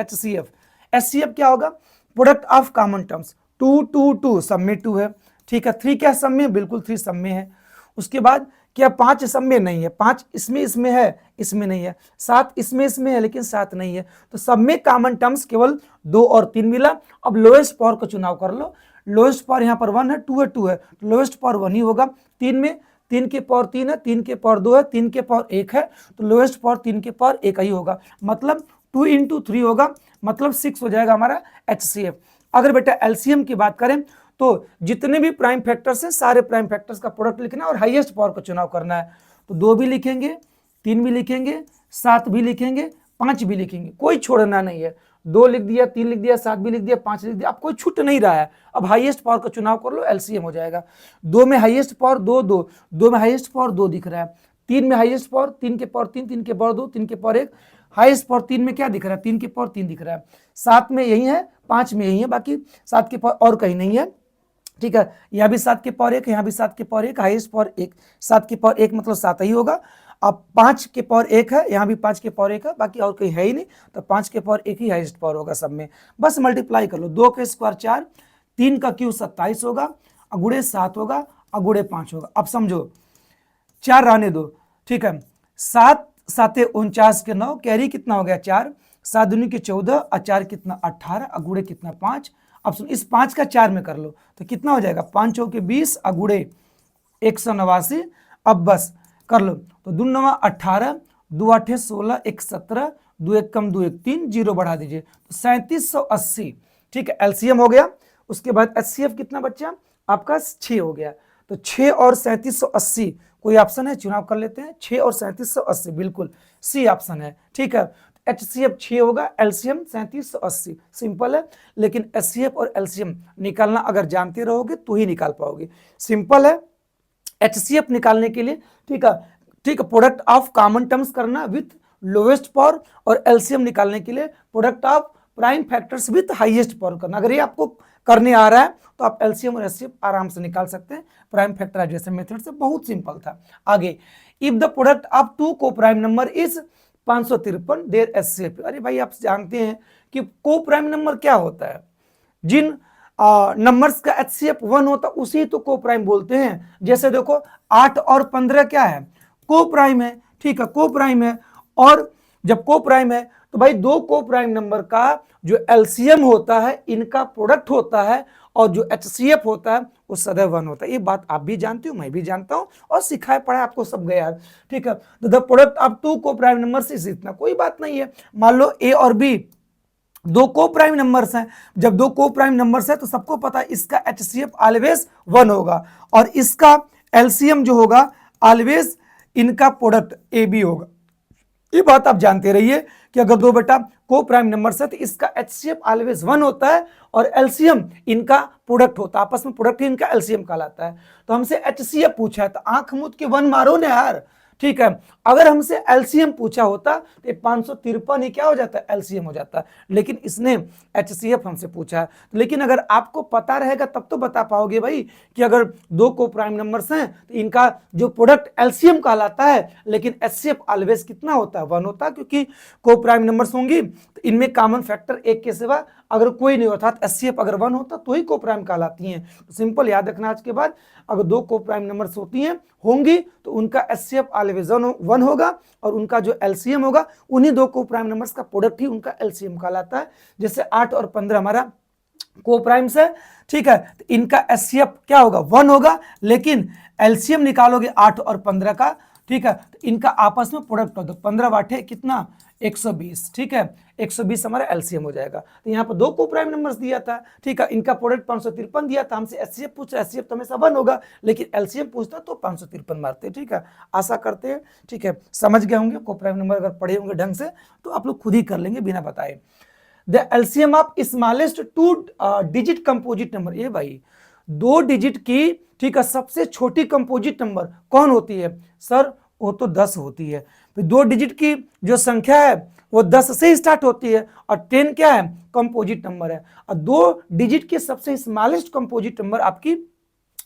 HCF क्या होगा, प्रोडक्ट ऑफ कॉमन टर्म्स, 2 2 2 सब में 2 है, ठीक है। 3 क्या सब में, बिल्कुल 3 सब में है। उसके बाद क्या 5 सब में नहीं है, 5 इसमें है, इसमें नहीं है। 7 इसमें है, लेकिन 7 नहीं है। तो सब में कॉमन टर्म्स केवल 2 और 3 मिला। अब लोएस्ट पावर का चुनाव कर लो, लोएस्ट पावर यहाँ पर 1 है, 2 है, 2 है, तो लोएस्ट पावर 1 ही होगा। 3 में 3 की पावर 3 है, 3 की पावर 2 है, 3 की पावर 1 है, तो लोएस्ट पावर 3 की पावर 1 ही होगा, मतलब 2 × 3 होगा, मतलब 6 हो जाएगा हमारा HCF। अगर बेटा एलसीएम की बात करें तो जितने भी प्राइम फैक्टर्स हैं सारे प्राइम फैक्टर्स का प्रोडक्ट लिखना और हाईएस्ट पावर का चुनाव करना है। तो 2 भी लिखेंगे, 3 भी लिखेंगे, 7 भी लिखेंगे, 5 भी लिखेंगे, कोई छोड़ना नहीं है। 2 लिख दिया, 3 लिख दिया, 7 भी लिख दिया, 5 लिख दिया, अब कोई छूट नहीं रहा है। अब हाईएस्ट पावर का चुनाव कर लो, एलसीएम हो जाएगा। 2 में हाईएस्ट पावर 2, 2, 2 में हाईएस्ट पावर 2 दिख रहा है, 3 में हाईएस्ट पावर 3 के पावर 3, 3 के पावर 2, 3 के पावर 1, हाईएस्ट पावर 3 में क्या दिख रहा है, 3 के पावर 3 दिख रहा है। 7 में यही है, 5 में यही है, बाकी 7 के पावर और कहीं नहीं है, ठीक है। यहाँ भी 7 के पावर 1, यहाँ भी 7 के पावर 1, हाईएस्ट पावर 1, 7 के पावर 1 मतलब 7 ही होगा। अब 5 के पावर 1 है, यहाँ भी 5 के पावर 1 है, बाकी और कहीं है ही नहीं, तो 5 के पावर 1 ही हाईएस्ट पावर होगा सब में। बस मल्टीप्लाई कर लो, 2 के स्क्वायर 4, 3 का क्यूब 27 होगा, अगुड़े 7 होगा, अगुड़े 5 होगा। अब समझो 4 रहने दो, ठीक है। 7 7 49 के 9, कैरी कितना हो गया 4, 7 दूनी के 14 और 4 कितना 18, अगुड़े कितना 5। अब सुन, इस 5 का 4 में कर लो तो कितना हो जाएगा, 5 चौके 20, अगुड़े 189। अब बस कर लो, तो 2 9 18, 2 8 16, 1 17, 2 1 कम 2 1 3, 0 बढ़ा दीजिए, तो 3780, ठीक है, एलसीएम हो गया। उसके बाद एचसीएफ कितना बच्चा आपका 6 हो गया, तो 6 और 3780 कोई ऑप्शन है, चुनाव कर लेते हैं। 6 और 3780 बिल्कुल सी ऑप्शन है, ठीक है। HCF 6 होगा, एलसीएम 3780, सिंपल है। लेकिन HCF और एलसीएम निकालना अगर जानते रहोगे तो ही निकाल पाओगे, सिंपल है। HCF निकालने के लिए, ठीक है, ठीक है, प्रोडक्ट ऑफ कॉमन टर्म्स करना विथ लोवेस्ट पावर, और एलसीएम निकालने के लिए product of prime factors with highest power करना। अगर ये आपको करने आ रहा है तो आप एलसीएम और एचसीएफ आराम से निकाल सकते हैं प्राइम फैक्टराइजेशन मेथड से, बहुत सिंपल था। आगे, इफ द प्रोडक्ट ऑफ 2 को prime number is 553 their HCF. अरे भाई आप जानते हैं कि को प्राइम नंबर क्या होता है, जिन नंबर्स का एचसीएफ 1 होता है उसी तो को प्राइम बोलते हैं। जैसे देखो 8 और 15 क्या है, को प्राइम है, ठीक है, को प्राइम है। और जब को प्राइम है तो भाई 2 को प्राइम नंबर का जो एलसीएम होता है इनका प्रोडक्ट होता है, और जो एचसीएफ होता है वो सदैव 1 होता है। ये बात आप भी जानते हो, मैं भी जानता हूं, और सिखाया पढ़ा आपको सब गया, ठीक है। तो द प्रोडक्ट ऑफ 2 को प्राइम नंबर से इतना कोई बात नहीं है। मान लो ए और बी 2 को प्राइम नंबर्स हैं, जब 2 को प्राइम नंबर्स है तो सबको पता है इसका एचसीएफ ऑलवेज 1 होगा, और इसका एलसीएम जो होगा ऑलवेज इनका प्रोडक्ट ए बी होगा। ये बात आप जानते रहिए कि अगर 2 बेटा को प्राइम नंबर्स है तो इसका एचसीएफ ऑलवेज 1 होता है, और एलसीएम इनका प्रोडक्ट होता है, आपस में प्रोडक्ट ही इनका एलसीएम कहलाता है। तो हमसे एचसीएफ पूछा है तो आंख मूंद के 1 मारो ना यार, ठीक है। अगर हमसे एलसीएम पूछा होता तो 553 ही क्या हो जाता है, एलसीएम हो जाता है, लेकिन इसने एचसीएफ हमसे पूछा है। लेकिन अगर आपको पता रहेगा तब तो बता पाओगे भाई कि अगर 2 को प्राइम नंबर्स हैं तो इनका जो प्रोडक्ट एलसीएम कहलाता है, लेकिन एचसीएफ ऑलवेज कितना होता है, 1 होता है, क्योंकि को प्राइम नंबर्स होंगी तो इनमें कॉमन फैक्टर 1 के सिवा अगर कोई नहीं होता, एचसीएफ अगर 1 होता तो ही को प्राइम कहलाती हैं। तो सिंपल याद रखना आज के बाद, अगर 2 को प्राइम नंबर्स होंगी तो उनका एचसीएफ ऑलवेज 1 होगा, और उनका जो एलसीएम होगा उन्हीं 2 को प्राइम नंबर्स का प्रोडक्ट ही उनका एलसीएम कहलाता है। जैसे 8 और 15 हमारा को प्राइम्स है, ठीक है, तो इनका एचसीएफ क्या होगा, 1 होगा, लेकिन एलसीएम निकालोगे 8 और 15 का, ठीक है, तो इनका आपस में प्रोडक्ट होगा। 15 बाटे कितना 120, ठीक है, 120 हमारा एलसीएम हो जाएगा। तो यहाँ पर 2 को प्राइम नंबर्स दिया था, ठीक है, इनका प्रोडक्ट 553 दिया था, हमसे एचसीएफ पूछा, एचसीएफ तो हमेशा 1 होगा, लेकिन एलसीएम पूछता तो 553 मारते, ठीक है। आशा करते हैं, ठीक है, समझ गए होंगे। को प्राइम नंबर अगर पढ़े होंगे ढंग से तो आप लोग खुद ही कर लेंगे बिना बताए। The LCM of smallest 2 digit composite number, ये भाई 2 डिजिट की, ठीक है, सबसे छोटी कंपोजिट नंबर कौन होती है सर, वो तो 10 होती है। फिर 2 डिजिट की जो संख्या है वो 10 से स्टार्ट होती है, और 10 क्या है, कंपोजिट नंबर है, और 2 डिजिट की सबसे स्मॉलेस्ट कंपोजिट नंबर आपकी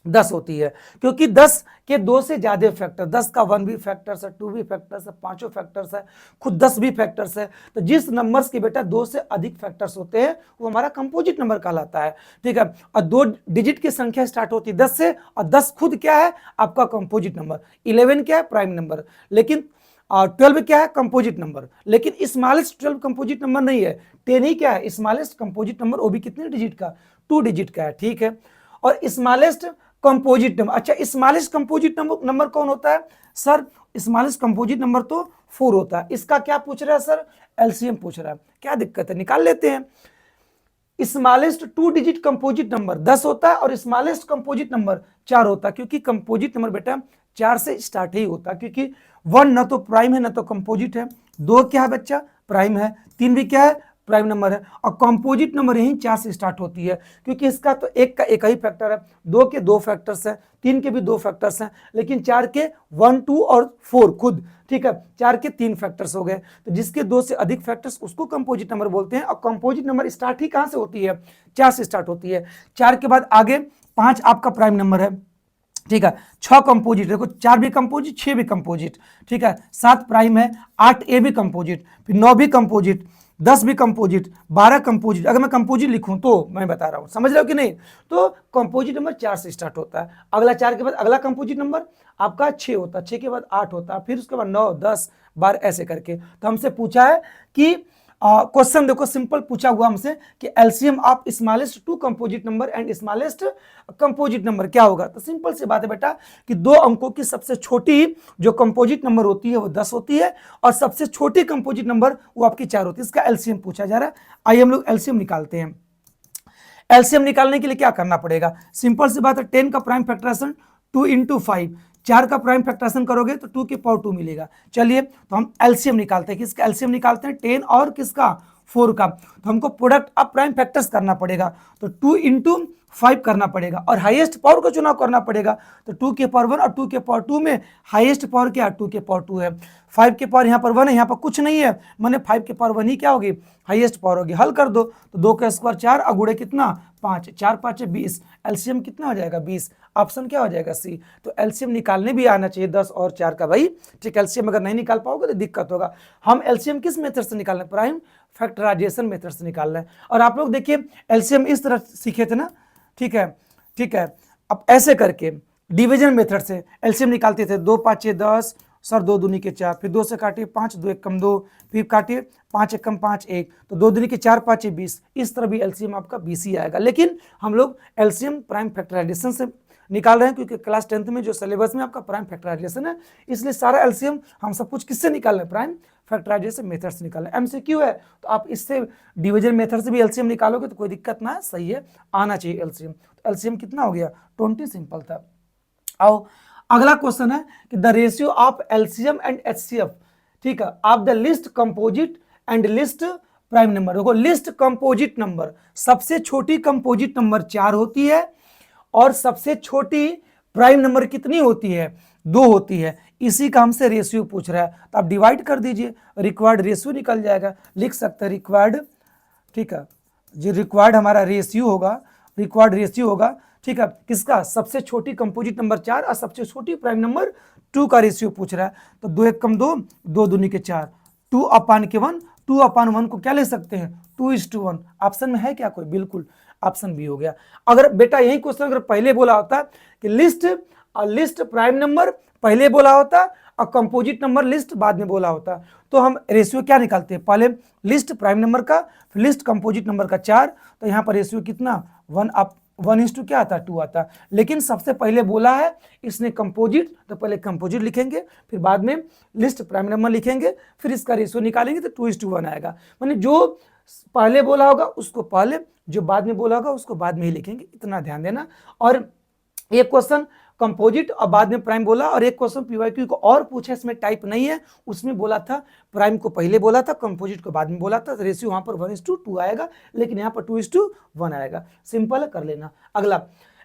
10 होती है, क्योंकि 10 के 2 से ज्यादा फैक्टर, 10 का 1 भी फैक्टर्स है, 2 भी फैक्टर्स है, 5 फैक्टर्स है, खुद 10 भी फैक्टर्स है। तो जिस नंबर्स के बेटा 2 से अधिक फैक्टर्स होते हैं वो हमारा कंपोजिट नंबर कहलाता है, ठीक है। और 2 डिजिट की संख्या स्टार्ट होती है 10 से, और 10 खुद क्या है आपका कंपोजिट नंबर, 11 क्या है प्राइम नंबर, लेकिन 12 क्या है कंपोजिट नंबर, लेकिन स्मॉलेस्ट 12 कंपोजिट नंबर नहीं है। 10 ही क्या है स्मॉलेस्ट कंपोजिट नंबर, वो भी कितने डिजिट का, 2 डिजिट का है, ठीक है। और स्मॉलेस्ट कंपोजिट नंबर। अच्छा, स्मॉलेस्ट कंपोजिट नंबर कौन होता है सर? स्मॉलेस्ट कंपोजिट नंबर तो 4 होता है। इसका क्या पूछ रहा है सर? एलसीएम पूछ रहा है। क्या दिक्कत है, निकाल लेते हैं। स्मॉलेस्ट 2 डिजिट कंपोजिट नंबर 10 होता है और स्मॉलेस्ट कंपोजिट नंबर 4 होता है, क्योंकि कंपोजिट नंबर बेटा 4 से स्टार्ट ही होता है, क्योंकि 1 ना तो प्राइम है ना तो कंपोजिट है, 2 क्या है बच्चा? प्राइम है, 3 भी क्या है? प्राइम नंबर है, और कंपोजिट नंबर यही 4 से स्टार्ट होती है, क्योंकि इसका तो एक का एक ही फैक्टर है, 2 के 2 फैक्टर्स हैं, 3 के भी 2 फैक्टर्स हैं, लेकिन 4 के 1, 2 और 4 खुद, ठीक है, 4 के 3 फैक्टर्स हो गए। तो जिसके 2 से अधिक फैक्टर्स उसको कंपोजिट नंबर बोलते हैं। और कंपोजिट नंबर स्टार्ट ही कहां से होती है? 4 से स्टार्ट होती है। 4 के बाद आगे 5 आपका प्राइम नंबर है, ठीक है, 6 कंपोजिट, देखो 4 भी कंपोजिट, 6 भी कंपोजिट, ठीक है, 7 प्राइम है, 8 ए भी कंपोजिट, फिर 9 भी कंपोजिट, 10 भी कंपोजिट, 12 कंपोजिट। अगर मैं कंपोजिट लिखूं तो मैं बता रहा हूं, समझ रहे हो कि नहीं? तो कंपोजिट नंबर 4 से स्टार्ट होता है। अगला 4 के बाद अगला कंपोजिट नंबर आपका 6 होता है, 6 के बाद 8 होता है, फिर उसके बाद 9, 10, 12 ऐसे करके। तो हमसे पूछा है कि क्वेश्चन देखो सिंपल पूछा हुआ हमसे कि LCM of smallest 2 composite number and smallest composite number क्या होगा? तो सिंपल सी बात है बेटा कि 2 अंकों की सबसे छोटी जो कंपोजिट नंबर होती है वो 10 होती है, और सबसे छोटी कंपोजिट नंबर वो आपकी 4 होती है। इसका एलसीएम पूछा जा रहा है। आइए हम लोग एलसीएम निकालते हैं। एलसीएम निकालने के लिए क्या करना पड़ेगा? सिंपल सी बात है, 10 का प्राइम फैक्टराइजेशन 2 × 5, 4 का प्राइम फैक्टराइजेशन करोगे तो 2 की पावर 2 मिलेगा। चलिए तो हम एलसीएम निकालते हैं। किसका एलसीएम निकालते हैं? 10 और किसका? 4 का। तो हमको प्रोडक्ट ऑफ प्राइम फैक्टर्स करना पड़ेगा, तो 2 × 5 करना पड़ेगा, और हाईएस्ट पावर का चुनाव करना पड़ेगा। तो 2 के पावर 1 और 2 के पावर 2 में हाईएस्ट पावर क्या? 2 के पावर 2 है। 5 के पावर यहाँ पर 1 है, यहाँ पर कुछ नहीं है, मैंने 5 के पावर 1 ही क्या होगी? हाईएस्ट पावर होगी। हल कर दो तो 2 का स्क्वायर 4 और गुणे कितना? 5, 4 5 20, एलसीएम कितना हो जाएगा? 20। ऑप्शन क्या हो जाएगा? सी। तो एलसीएम निकालने भी आना चाहिए 10 और 4 का भाई, ठीक। एलसीएम अगर नहीं निकाल पाओगे तो दिक्कत होगा। हम एलसीएम किस मेथड से निकाल रहे हैं? प्राइम फैक्टराइजेशन मेथड से निकाल रहे हैं। और आप लोग देखिए एलसीएम इस तरह सीखे थे ना, ठीक है, ठीक है। अब ऐसे करके डिवीजन मेथड से एलसीएम निकालते थे। 2 5 10 सर, 2 दूनी के 4, फिर 2 से काटिए 5, 2 1 2, फिर काटिए 5 1 5 1, तो 2 दूनी के 4 5 20। इस तरह भी एलसीएम आपका 20 ही आएगा। लेकिन हम लोग एलसीएम प्राइम फैक्टराइजेशन से निकाल रहे हैं, क्योंकि क्लास 10th में जो सिलेबस में आपका प्राइम फैक्टराइजेशन है, इसलिए सारा एलसीएम हम सब कुछ किससे निकाल रहे हैं? प्राइम फैक्टराइजेशन मेथड से निकाल रहे हैं। एमसीक्यू है तो आप इससे डिवीजन मेथड से भी एलसीएम निकालोगे तो कोई दिक्कत ना है, सही है, आना चाहिए एलसीएम। तो एलसीएम कितना हो गया? 20। सिंपल था। आओ अगला क्वेश्चन है कि the ratio of LCM and HCF, ठीक है, of the list composite and list prime number. देखो लिस्ट कंपोजिट नंबर, सबसे छोटी कंपोजिट नंबर 4 होती है, और सबसे छोटी प्राइम नंबर कितनी होती है? 2 होती है। इसी का हमसे रेशियो पूछ रहा है, तो आप डिवाइड कर दीजिए, रिक्वायर्ड रेशियो निकल जाएगा। लिख सकते हैं रिक्वायर्ड, ठीक है, जो रिक्वायर्ड हमारा रेशियो होगा, रिक्वायर्ड रेशियो होगा, ठीक है, किसका? सबसे छोटी कंपोजिट नंबर 4 और सबसे छोटी प्राइम नंबर 2 का रेशियो पूछ रहा है। तो 2 1 2, 2 दूनी के 4, 2/1, 2/1 को क्या ले सकते हैं? 2:1। ऑप्शन में है क्या कोई? बिल्कुल, ऑप्शन बी हो गया। अगर बेटा यही क्वेश्चन अगर पहले बोला होता कि लिस्ट और लिस्ट प्राइम नंबर पहले बोला होता और कंपोजिट नंबर लिस्ट बाद में बोला होता, तो हम रेशियो क्या निकालते हैं? पहले लिस्ट प्राइम नंबर का, फिर लिस्ट कंपोजिट नंबर का 4, तो यहाँ पर रेशियो कितना? 1:1 क्या आता? 2 आता। लेकिन सबसे पहले बोला है इसने कंपोजिट, तो पहले कंपोजिट लिखेंगे, फिर बाद में लिस्ट प्राइम नंबर लिखेंगे, फिर इसका रेशियो निकालेंगे तो 2:1 आएगा। माने जो पहले बोला होगा उसको पहले, जो बाद में बोला होगा उसको बाद में ही लिखेंगे, इतना ध्यान देना। और एक क्वेश्चन कंपोजिट और बाद में प्राइम बोला, और एक क्वेश्चन पीवाईक्यू को और पूछा, इसमें टाइप नहीं है, उसमें बोला था प्राइम को पहले बोला था, कंपोजिट को बाद में बोला था, तो रेशियो वहां पर 1:2 आएगा, लेकिन यहाँ पर 2:1 आएगा। सिंपल है, कर लेना। अगला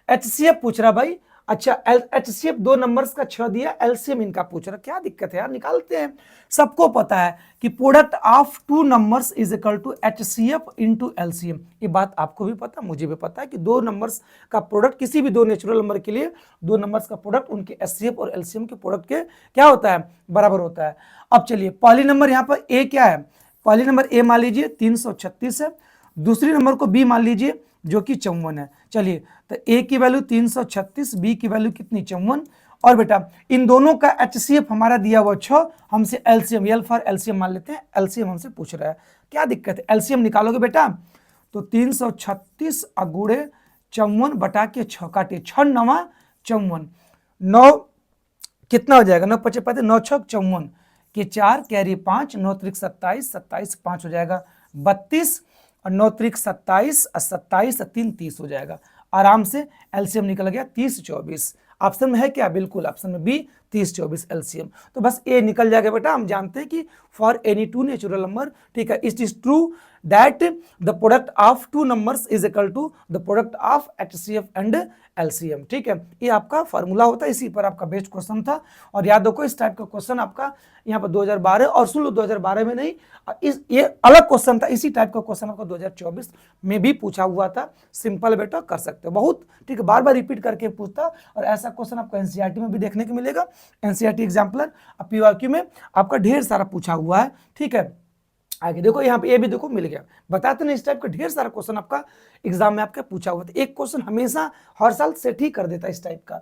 एचसीएफ पूछ रहा भाई। अच्छा, एचसीएफ 2 नंबर्स का 6 दिया, एलसीएम इनका पूछ रहा, क्या दिक्कत है यार? निकालते हैं। सबको पता है कि product of 2 numbers is equal to HCF into LCM. ये बात आपको भी पता, मुझे भी पता है कि 2 नंबर्स का प्रोडक्ट, किसी भी 2 नेचुरल नंबर के लिए 2 नंबर्स का प्रोडक्ट उनके एचसीएफ और एलसीएम के प्रोडक्ट के क्या होता है? बराबर होता है। अब चलिए पहली नंबर यहाँ पर ए क्या है? पहली नंबर ए मान लीजिए 336 है, दूसरी नंबर को बी मान लीजिए जो कि 54 है। चलिए तो ए की वैल्यू 336, बी की वैल्यू कितनी? 54। और बेटा इन दोनों का एचसीएफ हमारा दिया हुआ 6, हमसे एलसीएम, एल फॉर एलसीएम मान लेते हैं, एलसीएम हमसे पूछ रहा है। क्या दिक्कत है? एलसीएम निकालोगे बेटा तो 336 गुणे 54 बटा के 6 काटिए, 6 9 54, 9 कितना हो जाएगा, 9 पचे पाते 9 छक 54 के 4 कैरी 5, 9 त्रिक 27, 27 5 हो जाएगा 32 और 9 त्रिक 27 और 27 3 30 हो जाएगा। आराम से एलसीएम निकल गया 30 24। ऑप्शन में है क्या, बिल्कुल ऑप्शन में बी 30 24 एलसीएम। तो बस ए निकल जाएगा बेटा। हम जानते हैं कि for any two natural number, ठीक है, it is true that the product of two numbers is equal to the product of HCF and LCM. ठीक है, ये आपका फॉर्मूला होता है, इसी पर आपका बेस्ट क्वेश्चन था। और याद रखो इस टाइप का क्वेश्चन आपका यहाँ पर 2012 और सुन लो 2012 में नहीं, ये अलग क्वेश्चन था, इसी टाइप का क्वेश्चन आपको 2024 में भी पूछा हुआ था। सिंपल बेटा, कर सकते हो बहुत, ठीक है, बार बार रिपीट करके पूछता। और ऐसा क्वेश्चन आपको एनसीईआरटी में भी देखने को मिलेगा, एनसीईआरटी एग्जाम्पलर पीवाईक्यू में आपका ढेर सारा पूछा हुआ है। ठीक है, आगे देखो यहाँ पे ये भी देखो मिल गया। बताते ना इस टाइप का ढेर सारा क्वेश्चन आपका एग्जाम में आपका पूछा हुआ था। एक क्वेश्चन हमेशा हर साल सेट ही कर देता है इस टाइप का।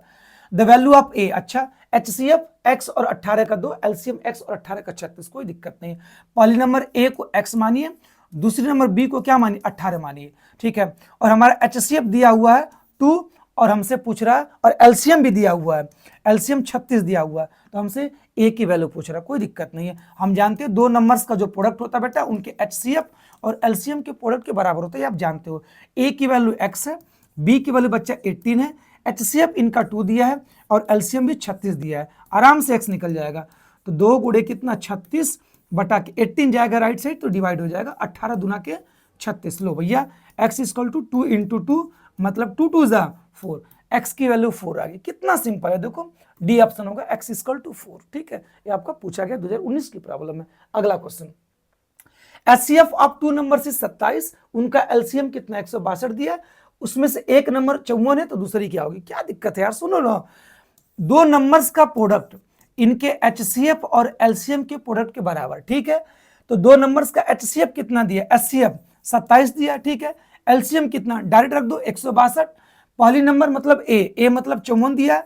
द वैल्यू ऑफ ए, अच्छा एचसीएफ एक्स और 18 का 2, एलसीएम एक्स और 18 का 36, कोई दिक्कत नहीं है। पहली नंबर ए को एक्स मानिए, दूसरी नंबर बी को क्या मानिए 18 मानिए। ठीक है, और हमारा एचसीएफ दिया हुआ है 2 और हमसे पूछ रहा है, और एलसीएम भी दिया हुआ है, एलसीएम 36 दिया हुआ है, तो हमसे ए की वैल्यू पूछ रहा है, कोई दिक्कत नहीं है। हम जानते हैं दो नंबर्स का जो प्रोडक्ट होता है बेटा उनके एचसीएफ और एलसीएम के प्रोडक्ट के बराबर होता है, आप जानते हो। ए की वैल्यू एक्स है, बी की वैल्यू बच्चा 18 है, एचसीएफ इनका 2 दिया है और एलसीएम भी 36 दिया है। आराम से एक्स निकल जाएगा, तो 2 गुणे कितना 36 बटा के 18 जाएगा राइट साइड, तो डिवाइड हो जाएगा 18 दुना के 36। लो भैया एक्स इक्वल टू 2 इंटू 2 मतलब 2 2 जा 4, एक्स की वैल्यू 4 आ गई। कितना सिंपल है, देखो डी ऑप्शन होगा एक्स इक्वल टू 4। ठीक है, ये आपका पूछा गया 2019 की प्रॉब्लम है। अगला question, HCF of two number से 27, उनका एलसीएम कितना 162 दिया, उसमें से एक नंबर 54 है तो दूसरी क्या होगी। क्या दिक्कत है यार, सुनो ना, दो नंबर्स का प्रोडक्ट इनके एचसीएफ और एलसीएम के प्रोडक्ट के बराबर। ठीक है, तो दो नंबर्स का एचसीएफ कितना दिया, एचसीएफ 27 दिया, ठीक है, एलसीएम कितना डायरेक्ट रख दो 162। पहली नंबर मतलब ए मतलब 54 दिया,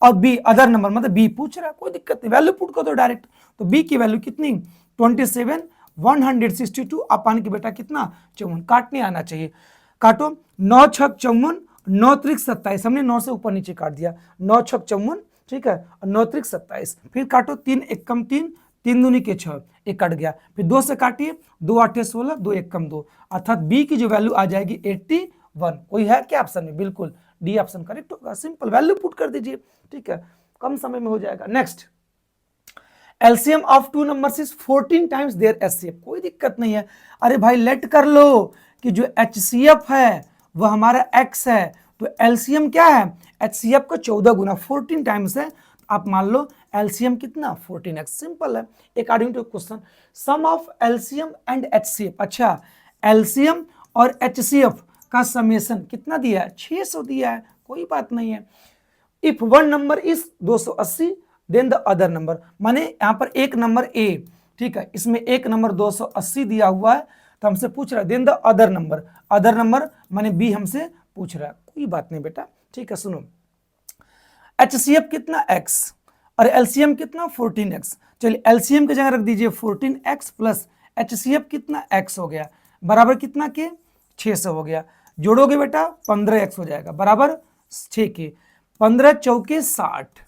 और बी अदर नंबर मतलब बी पूछ रहा है, कोई दिक्कत नहीं, वैल्यू पुट कर दो डायरेक्ट। तो बी की वैल्यू कितनी 27 162 अपान की बेटा कितना 54, काटने आना चाहिए। काटो 9 छक 54, 9 त्रिक 27, हमने 9 से ऊपर नीचे काट दिया, 9 छक 54, ठीक है, और 9 त्रिक 27, फिर काटो 3 1 कम 3, 3 दूनी के 6, एक कट गया, फिर 2 से काटिए 2 8 16, 2 1 कम 2, अर्थात बी की जो वैल्यू आ जाएगी 81। कोई है क्या ऑप्शन में, बिल्कुल डी ऑप्शन करेक्ट होगा। सिंपल वैल्यू पुट कर दीजिए, ठीक है, कम समय में हो जाएगा। Next, LCM of two numbers is 14 times their HCF, कोई दिक्कत नहीं है। अरे भाई लेट कर लो कि जो एचसीएफ है वह हमारा एक्स है, तो एलसीएम क्या है एचसीएफ का 14 गुना 14 टाइम्स है, आप मान लो एलसीएम कितना 14x। सिंपल है, according to question sum of LCM and HCF. अच्छा, एलसीएम और एचसीएफ का समेशन कितना दिया है 600 दिया है, कोई बात नहीं है। If one number is 280 then the other number, माने यहां पर एक नंबर ए, ठीक है, इसमें एक नंबर 280 दिया हुआ है, तो हमसे पूछ रहा है then the other number, other number माने बी हमसे पूछ रहा है, कोई बात नहीं बेटा। ठीक है, सुनो एचसीएफ कितना x और एलसीएम कितना 14x, चलिए एलसीएम की जगह रख दीजिए 14x प्लस एचसीएफ कितना x हो गया, बराबर कितना के 600 हो गया, जोड़ोगे बेटा 15x हो जाएगा, बराबर 6 के 15 चौके 60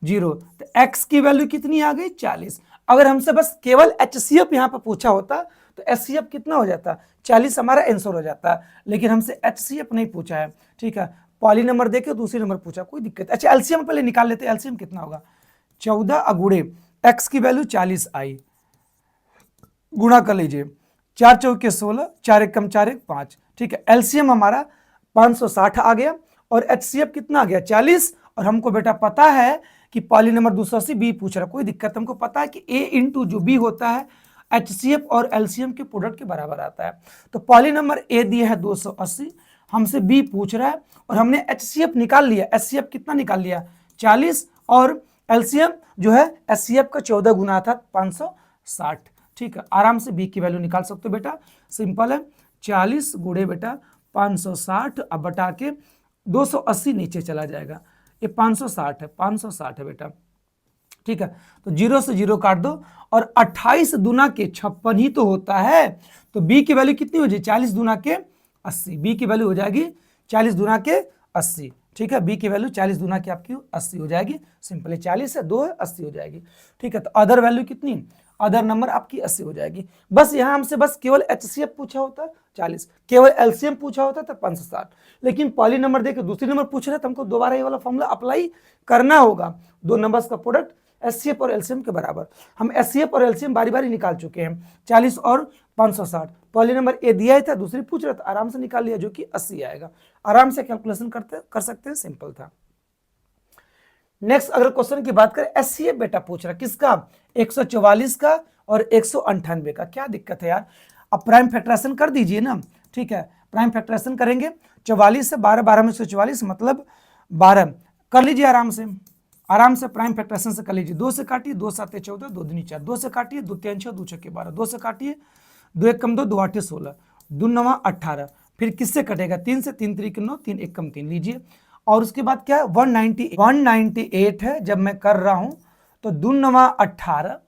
जीरो, तो x की वैल्यू कितनी आ गई 40। अगर हमसे बस केवल एचसीएफ यहाँ पर पूछा होता तो एचसीएफ कितना हो जाता 40 हमारा आंसर हो जाता, लेकिन हमसे एचसीएफ नहीं पूछा है। ठीक है, पहली नंबर देखे दूसरी नंबर पूछा, कोई दिक्कत। अच्छा एलसीएम पहले निकाल लेते, एलसीएम कितना होगा 14 अगुड़े x की वैल्यू 40 आई, गुणा कर लीजिए 4 चौके 16, 4 एक कम 4 एक 5, ठीक है, एलसीएम हमारा 560 आ गया और एचसीएफ कितना आ गया 40, और हमको बेटा पता है कि पहली नंबर 280 बी पूछ रहा, कोई दिक्कत, हमको पता है कि ए इंटू जो बी होता है एचसीएफ और एलसीएम के प्रोडक्ट के बराबर आता है। तो पहली नंबर ए दिया है 280, हमसे बी पूछ रहा है और हमने एचसीएफ निकाल लिया, एचसीएफ कितना निकाल लिया 40, और एलसीएम जो है एचसीएफ का 14 गुना था 560। ठीक है, आराम से बी की वैल्यू निकाल सकते हो बेटा, सिंपल है, 40 गुणे बेटा 560, अब बटा के 280 नीचे चला जाएगा, ये 560 है, 560 है बेटा। ठीक है, तो 0 से 0 काट दो, और 28 दुना के 56 ही तो होता है, तो बी की वैल्यू कितनी हो जाएगी 40 दुना के 80, बी की वैल्यू हो जाएगी 40 दुना के 80। ठीक है, बी की वैल्यू 40 दूना की आपकी 80 हो जाएगी, सिंपली 40 है, 2 है, 80 हो जाएगी। ठीक है, तो अदर वैल्यू कितनी, अदर नंबर आपकी 80 हो जाएगी। बस यहाँ हमसे बस केवल एचसीएफ पूछा होता 40, केवल एलसीएम पूछा होता तो 560, लेकिन पॉली नंबर देके दूसरी नंबर पूछ रहे तो हमको दोबारा ये वाला फॉर्मूला अप्लाई करना होगा, दो नंबर्स का प्रोडक्ट एचसीएफ और एलसीएम के बराबर। हम एचसीएफ और एलसीएम बारी बारी निकाल चुके हैं, 40 और 560, पहले नंबर ए दिया ही था, दूसरी पूछ रहा था, आराम से निकाल लिया जो कि 80 आएगा, आराम से कैलकुलेशन कर सकते हैं, सिंपल था। नेक्स्ट अगर क्वेश्चन की बात करें, एचसीएफ बेटा पूछ रहा किसका, 144 का और 198 का, क्या दिक्कत है यार, अब प्राइम फैक्टराइजेशन कर दीजिए ना। ठीक है, प्राइम फैक्टराइजेशन करेंगे, 44 से 12, 12 में 144 मतलब 12, कर लीजिए आराम से, आराम से प्राइम फैक्टराइजेशन से कर लीजिए। 2 से काटिए, 2 7 14, 2 दूनी 4, 2 से काटिए, 2 3 6, 2 6 12, 2 से काटिए, 2 1 कम 2, 2 8 16, 2 9 18, फिर किससे कटेगा, 3 से, 3 3 9, 3 1 कम 3 लीजिए, और उसके बाद क्या है 198 है, जब मैं कर रहा हूं तो 2 9 18,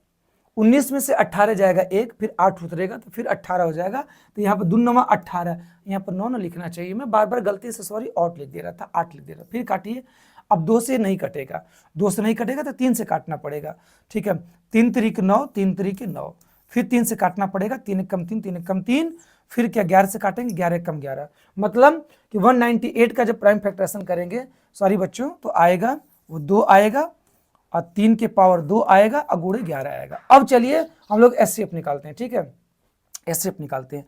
19 में से 18 जाएगा 1, फिर 8 उतरेगा तो फिर 18 हो जाएगा, तो यहाँ पर 2 9 18, यहाँ पर 9 लिखना चाहिए, मैं बार बार गलती से सॉरी 8 लिख दे रहा था, 8 लिख दे रहा, फिर काटिए। अब 2 से नहीं कटेगा, 2 से नहीं कटेगा तो 3 से काटना पड़ेगा। ठीक है, 3 3 9, 3 3 9, फिर 3 से काटना पड़ेगा, 3 1 कम 3, 3 1 कम 3, फिर क्या 11 से काटेंगे, 11 कम 11, मतलब कि 198 का जब प्राइम फैक्टराइजेशन करेंगे, सॉरी बच्चों, तो आएगा वो 2 आएगा और 3 के पावर 2 आएगा और गुणे 11 आएगा। अब चलिए हम लोग एचसीएफ निकालते हैं। ठीक है, एचसीएफ निकालते हैं,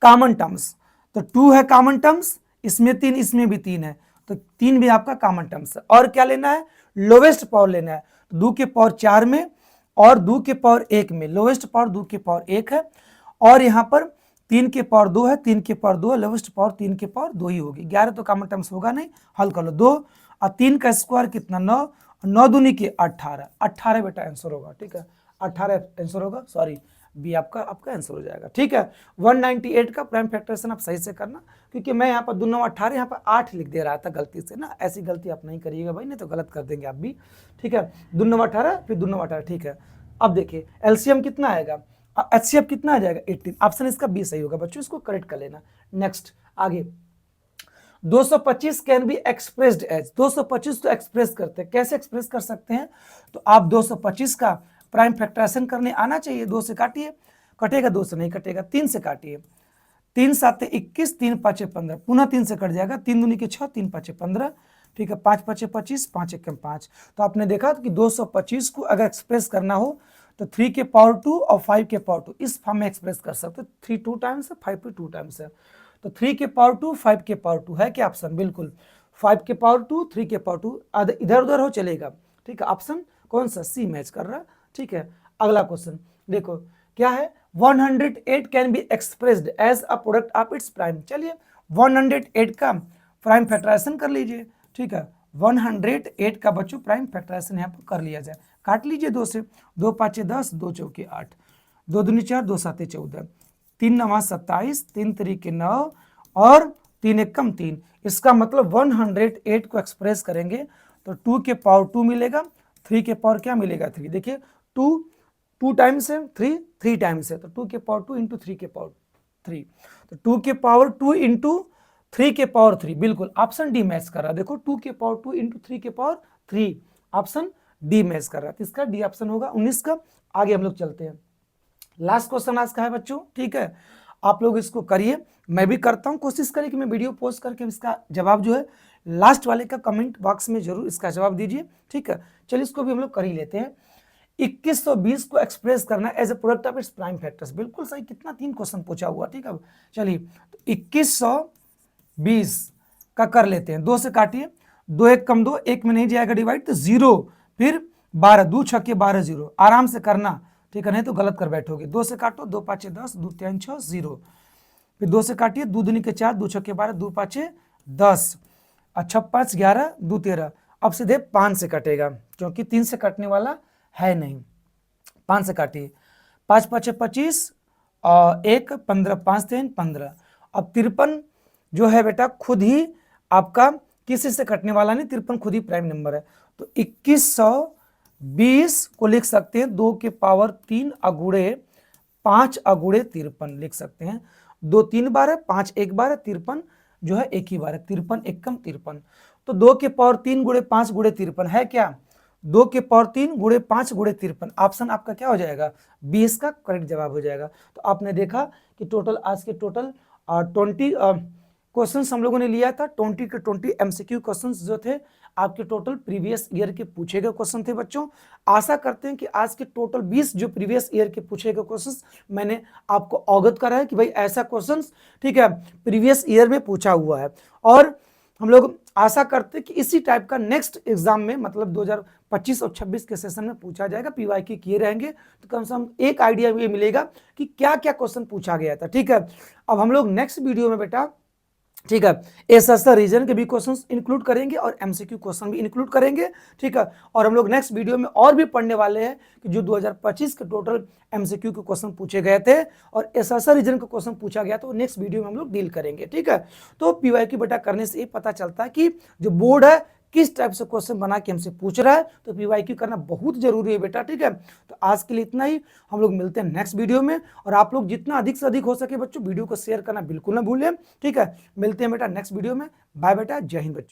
कॉमन टर्म्स, तो 2 है कॉमन टर्म्स, इसमें 3, इसमें भी 3 है, तो 3 भी आपका कॉमन टर्म्स है। और क्या लेना है, लोवेस्ट पावर लेना है, 2 के पावर 4 में और 2 के पावर 1 में, लोवेस्ट पावर 2 के पावर 1 है, और यहाँ पर 3 के पावर 2 है, 3 के पावर 2 है, लोवेस्ट पावर 3 के पावर 2 ही होगी, 11 तो कॉमन टर्म्स होगा नहीं, हल कर लो, 2 और 3 का स्क्वायर कितना 9, 9 दूनी के 18, 18 बेटा आंसर होगा। ठीक है, 18 आंसर होगा, सॉरी बी आपका आंसर हो जाएगा। ठीक है, 198 का प्राइम फैक्टराइजेशन आप सही से करना, क्योंकि मैं यहाँ पर 2 9 18, यहाँ पर 8 लिख दे रहा था गलती से ना, ऐसी गलती आप नहीं करिएगा भाई, नहीं तो गलत कर देंगे आप भी। ठीक है, 2 9 18, फिर 2 9 18, ठीक है। अब देखिए एलसीएम कितना आएगा, एचसीएफ कितना आ जाएगा 18, ऑप्शन इसका बी सही होगा बच्चों, इसको करेक्ट कर लेना। नेक्स्ट आगे, 225 कैन बी एक्सप्रेस्ड एज, 225 तो एक्सप्रेस करते हैं, कैसे एक्सप्रेस कर सकते हैं, तो आप 225 का प्राइम फैक्टराइजेशन करने आना चाहिए, 2 से काटिए, कटेगा 2 से नहीं कटेगा, 3 से काटिए, 3 7 21, 3 5 15, पुनः 3 से कट जाएगा, 3 दूनी के 6, 3 5 15, ठीक है, 5 5 25, 5 1 5, तो आपने देखा कि 225 को अगर एक्सप्रेस करना हो तो 3 के पावर 2 और 5 के पावर 2 इस फॉर्म में एक्सप्रेस कर सकते हो, 3 2 टाइम्स है, 5 2 टाइम्स है, तो 3 के पावर 2, 5 के पावर 2 है क्या ऑप्शन, बिल्कुल 5 के पावर 2, 3 के पावर 2, इधर उधर हो चलेगा। ठीक है, ऑप्शन कौन सा, सी मैच कर रहा है। ठीक है, अगला क्वेश्चन देखो क्या है, 108 can be expressed as a product of its prime, चलिए 108 का प्राइम फैक्टराइजेशन कर लीजिए। ठीक है, 108 का बच्चों प्राइम फैक्टराइजेशन यहाँ पर कर लिया जाए, काट लीजिए 2 से, 2 5 10, 2 चौके 8, 2 दूनी 4, 2 7 14, 3 9 27, 3 3 9 और 3 1 कम 3, इसका मतलब 108 को एक्सप्रेस करेंगे तो 2 के पावर 2 मिलेगा, 3 के पावर क्या मिलेगा 3, देखिए 2 टाइम्स है, 3 टाइम्स है, तो 2 के पावर 2 इंटू 3 के पावर 3, तो 2 के पावर 2 इंटू 3 के पावर 3, बिल्कुल ऑप्शन डी मैच कर रहा है, देखो 2 के पावर 2 इंटू 3 के पावर 3, ऑप्शन डी मैच कर रहा है, इसका डी ऑप्शन होगा 19 का। आगे हम लोग चलते हैं, लास्ट क्वेश्चन आज का है बच्चों। ठीक है, आप लोग इसको करिए, मैं भी करता हूं, कोशिश करिए कि मैं वीडियो पोस्ट करके इसका जवाब जो है लास्ट वाले का कमेंट बॉक्स में जरूर इसका जवाब दीजिए। ठीक है, चलिए इसको भी हम लोग कर ही लेते हैं। 2120 को एक्सप्रेस करना as a product of its prime factors, बिल्कुल सही, कितना 3 क्वेश्चन पूछा हुआ। ठीक है, चलिए तो 2120 का कर लेते हैं, 2 से काटिए, 2 1 कम 2, 1 में नहीं जाएगा डिवाइड तो 0, फिर 12, 2 6 के 12 0, आराम से करना। ठीक है, नहीं तो गलत कर बैठोगे, 2 से काटो, 2 5 10, 2 3 6 0, फिर 2 से काटिए, 2 दूनी के 4, 2 6 के 12, 2 5 10, अच्छा 5 11, 2 13, अब सीधे 5 से कटेगा क्योंकि 3 से कटने वाला है नहीं, 5 से काटिए, 5 5 25 और 1 15, 5 3 15, अब 53 जो है बेटा खुद ही आपका किसी से कटने वाला नहीं, 53 खुद ही प्राइम नंबर है, तो 2120 को लिख सकते हैं 2 के पावर 3 अगुड़े 5 अगुड़े 53 लिख सकते हैं, 2 3 बार है, 5 1 बार है, 53 जो है एक ही बार है, 53 1 कम 53, तो 2 के पावर 3 गुणे 5 गुणे 53 है क्या? 2 के पावर 3 गुणे 5 गुणे 53, ऑप्शन आपका क्या हो जाएगा? 20 का करेक्ट जवाब हो जाएगा। तो आपने देखा कि टोटल आज के टोटल 20 क्वेश्चंस हम लोगों ने लिया था। 20 के 20 एमसीक्यू क्वेश्चंस जो थे आपके टोटल प्रीवियस ईयर के पूछे गए क्वेश्चन थे बच्चों। आशा करते हैं कि आज के टोटल 20 जो प्रीवियस ईयर के पूछे गए क्वेश्चंस मैंने आपको अवगत करा है कि भाई ऐसा क्वेश्चंस, ठीक है, प्रीवियस ईयर में पूछा हुआ है। और हम लोग आशा करते हैं कि इसी टाइप का नेक्स्ट एग्जाम में, मतलब 2025 और 26 के सेशन में पूछा जाएगा। पीवाईक्यू किए रहेंगे तो कम से कम एक आइडिया ये मिलेगा कि क्या क्या क्वेश्चन पूछा गया था। ठीक है, अब हम लोग नेक्स्ट वीडियो में बेटा, ठीक है, एसएसआर रीजन के भी क्वेश्चंस इंक्लूड करेंगे और एमसीक्यू क्वेश्चन भी इंक्लूड करेंगे। ठीक है, और हम लोग नेक्स्ट वीडियो में और भी पढ़ने वाले हैं कि जो 2025 के टोटल एमसीक्यू के क्वेश्चन पूछे गए थे और एसएसआर रीजन का क्वेश्चन पूछा गया, तो नेक्स्ट वीडियो में हम लोग डील करेंगे। ठीक है, तो पीवाईक्यू बेटा करने से ये पता चलता है कि जो बोर्ड है किस टाइप से क्वेश्चन बना के हमसे पूछ रहा है, तो पीवाईक्यू करना बहुत जरूरी है बेटा। ठीक है, तो आज के लिए इतना ही, हम लोग मिलते हैं नेक्स्ट वीडियो में। और आप लोग जितना अधिक से अधिक हो सके बच्चों वीडियो को शेयर करना बिल्कुल ना भूलें। ठीक है, मिलते हैं बेटा नेक्स्ट वीडियो में। बाय बेटा, जय हिंद बच्चों।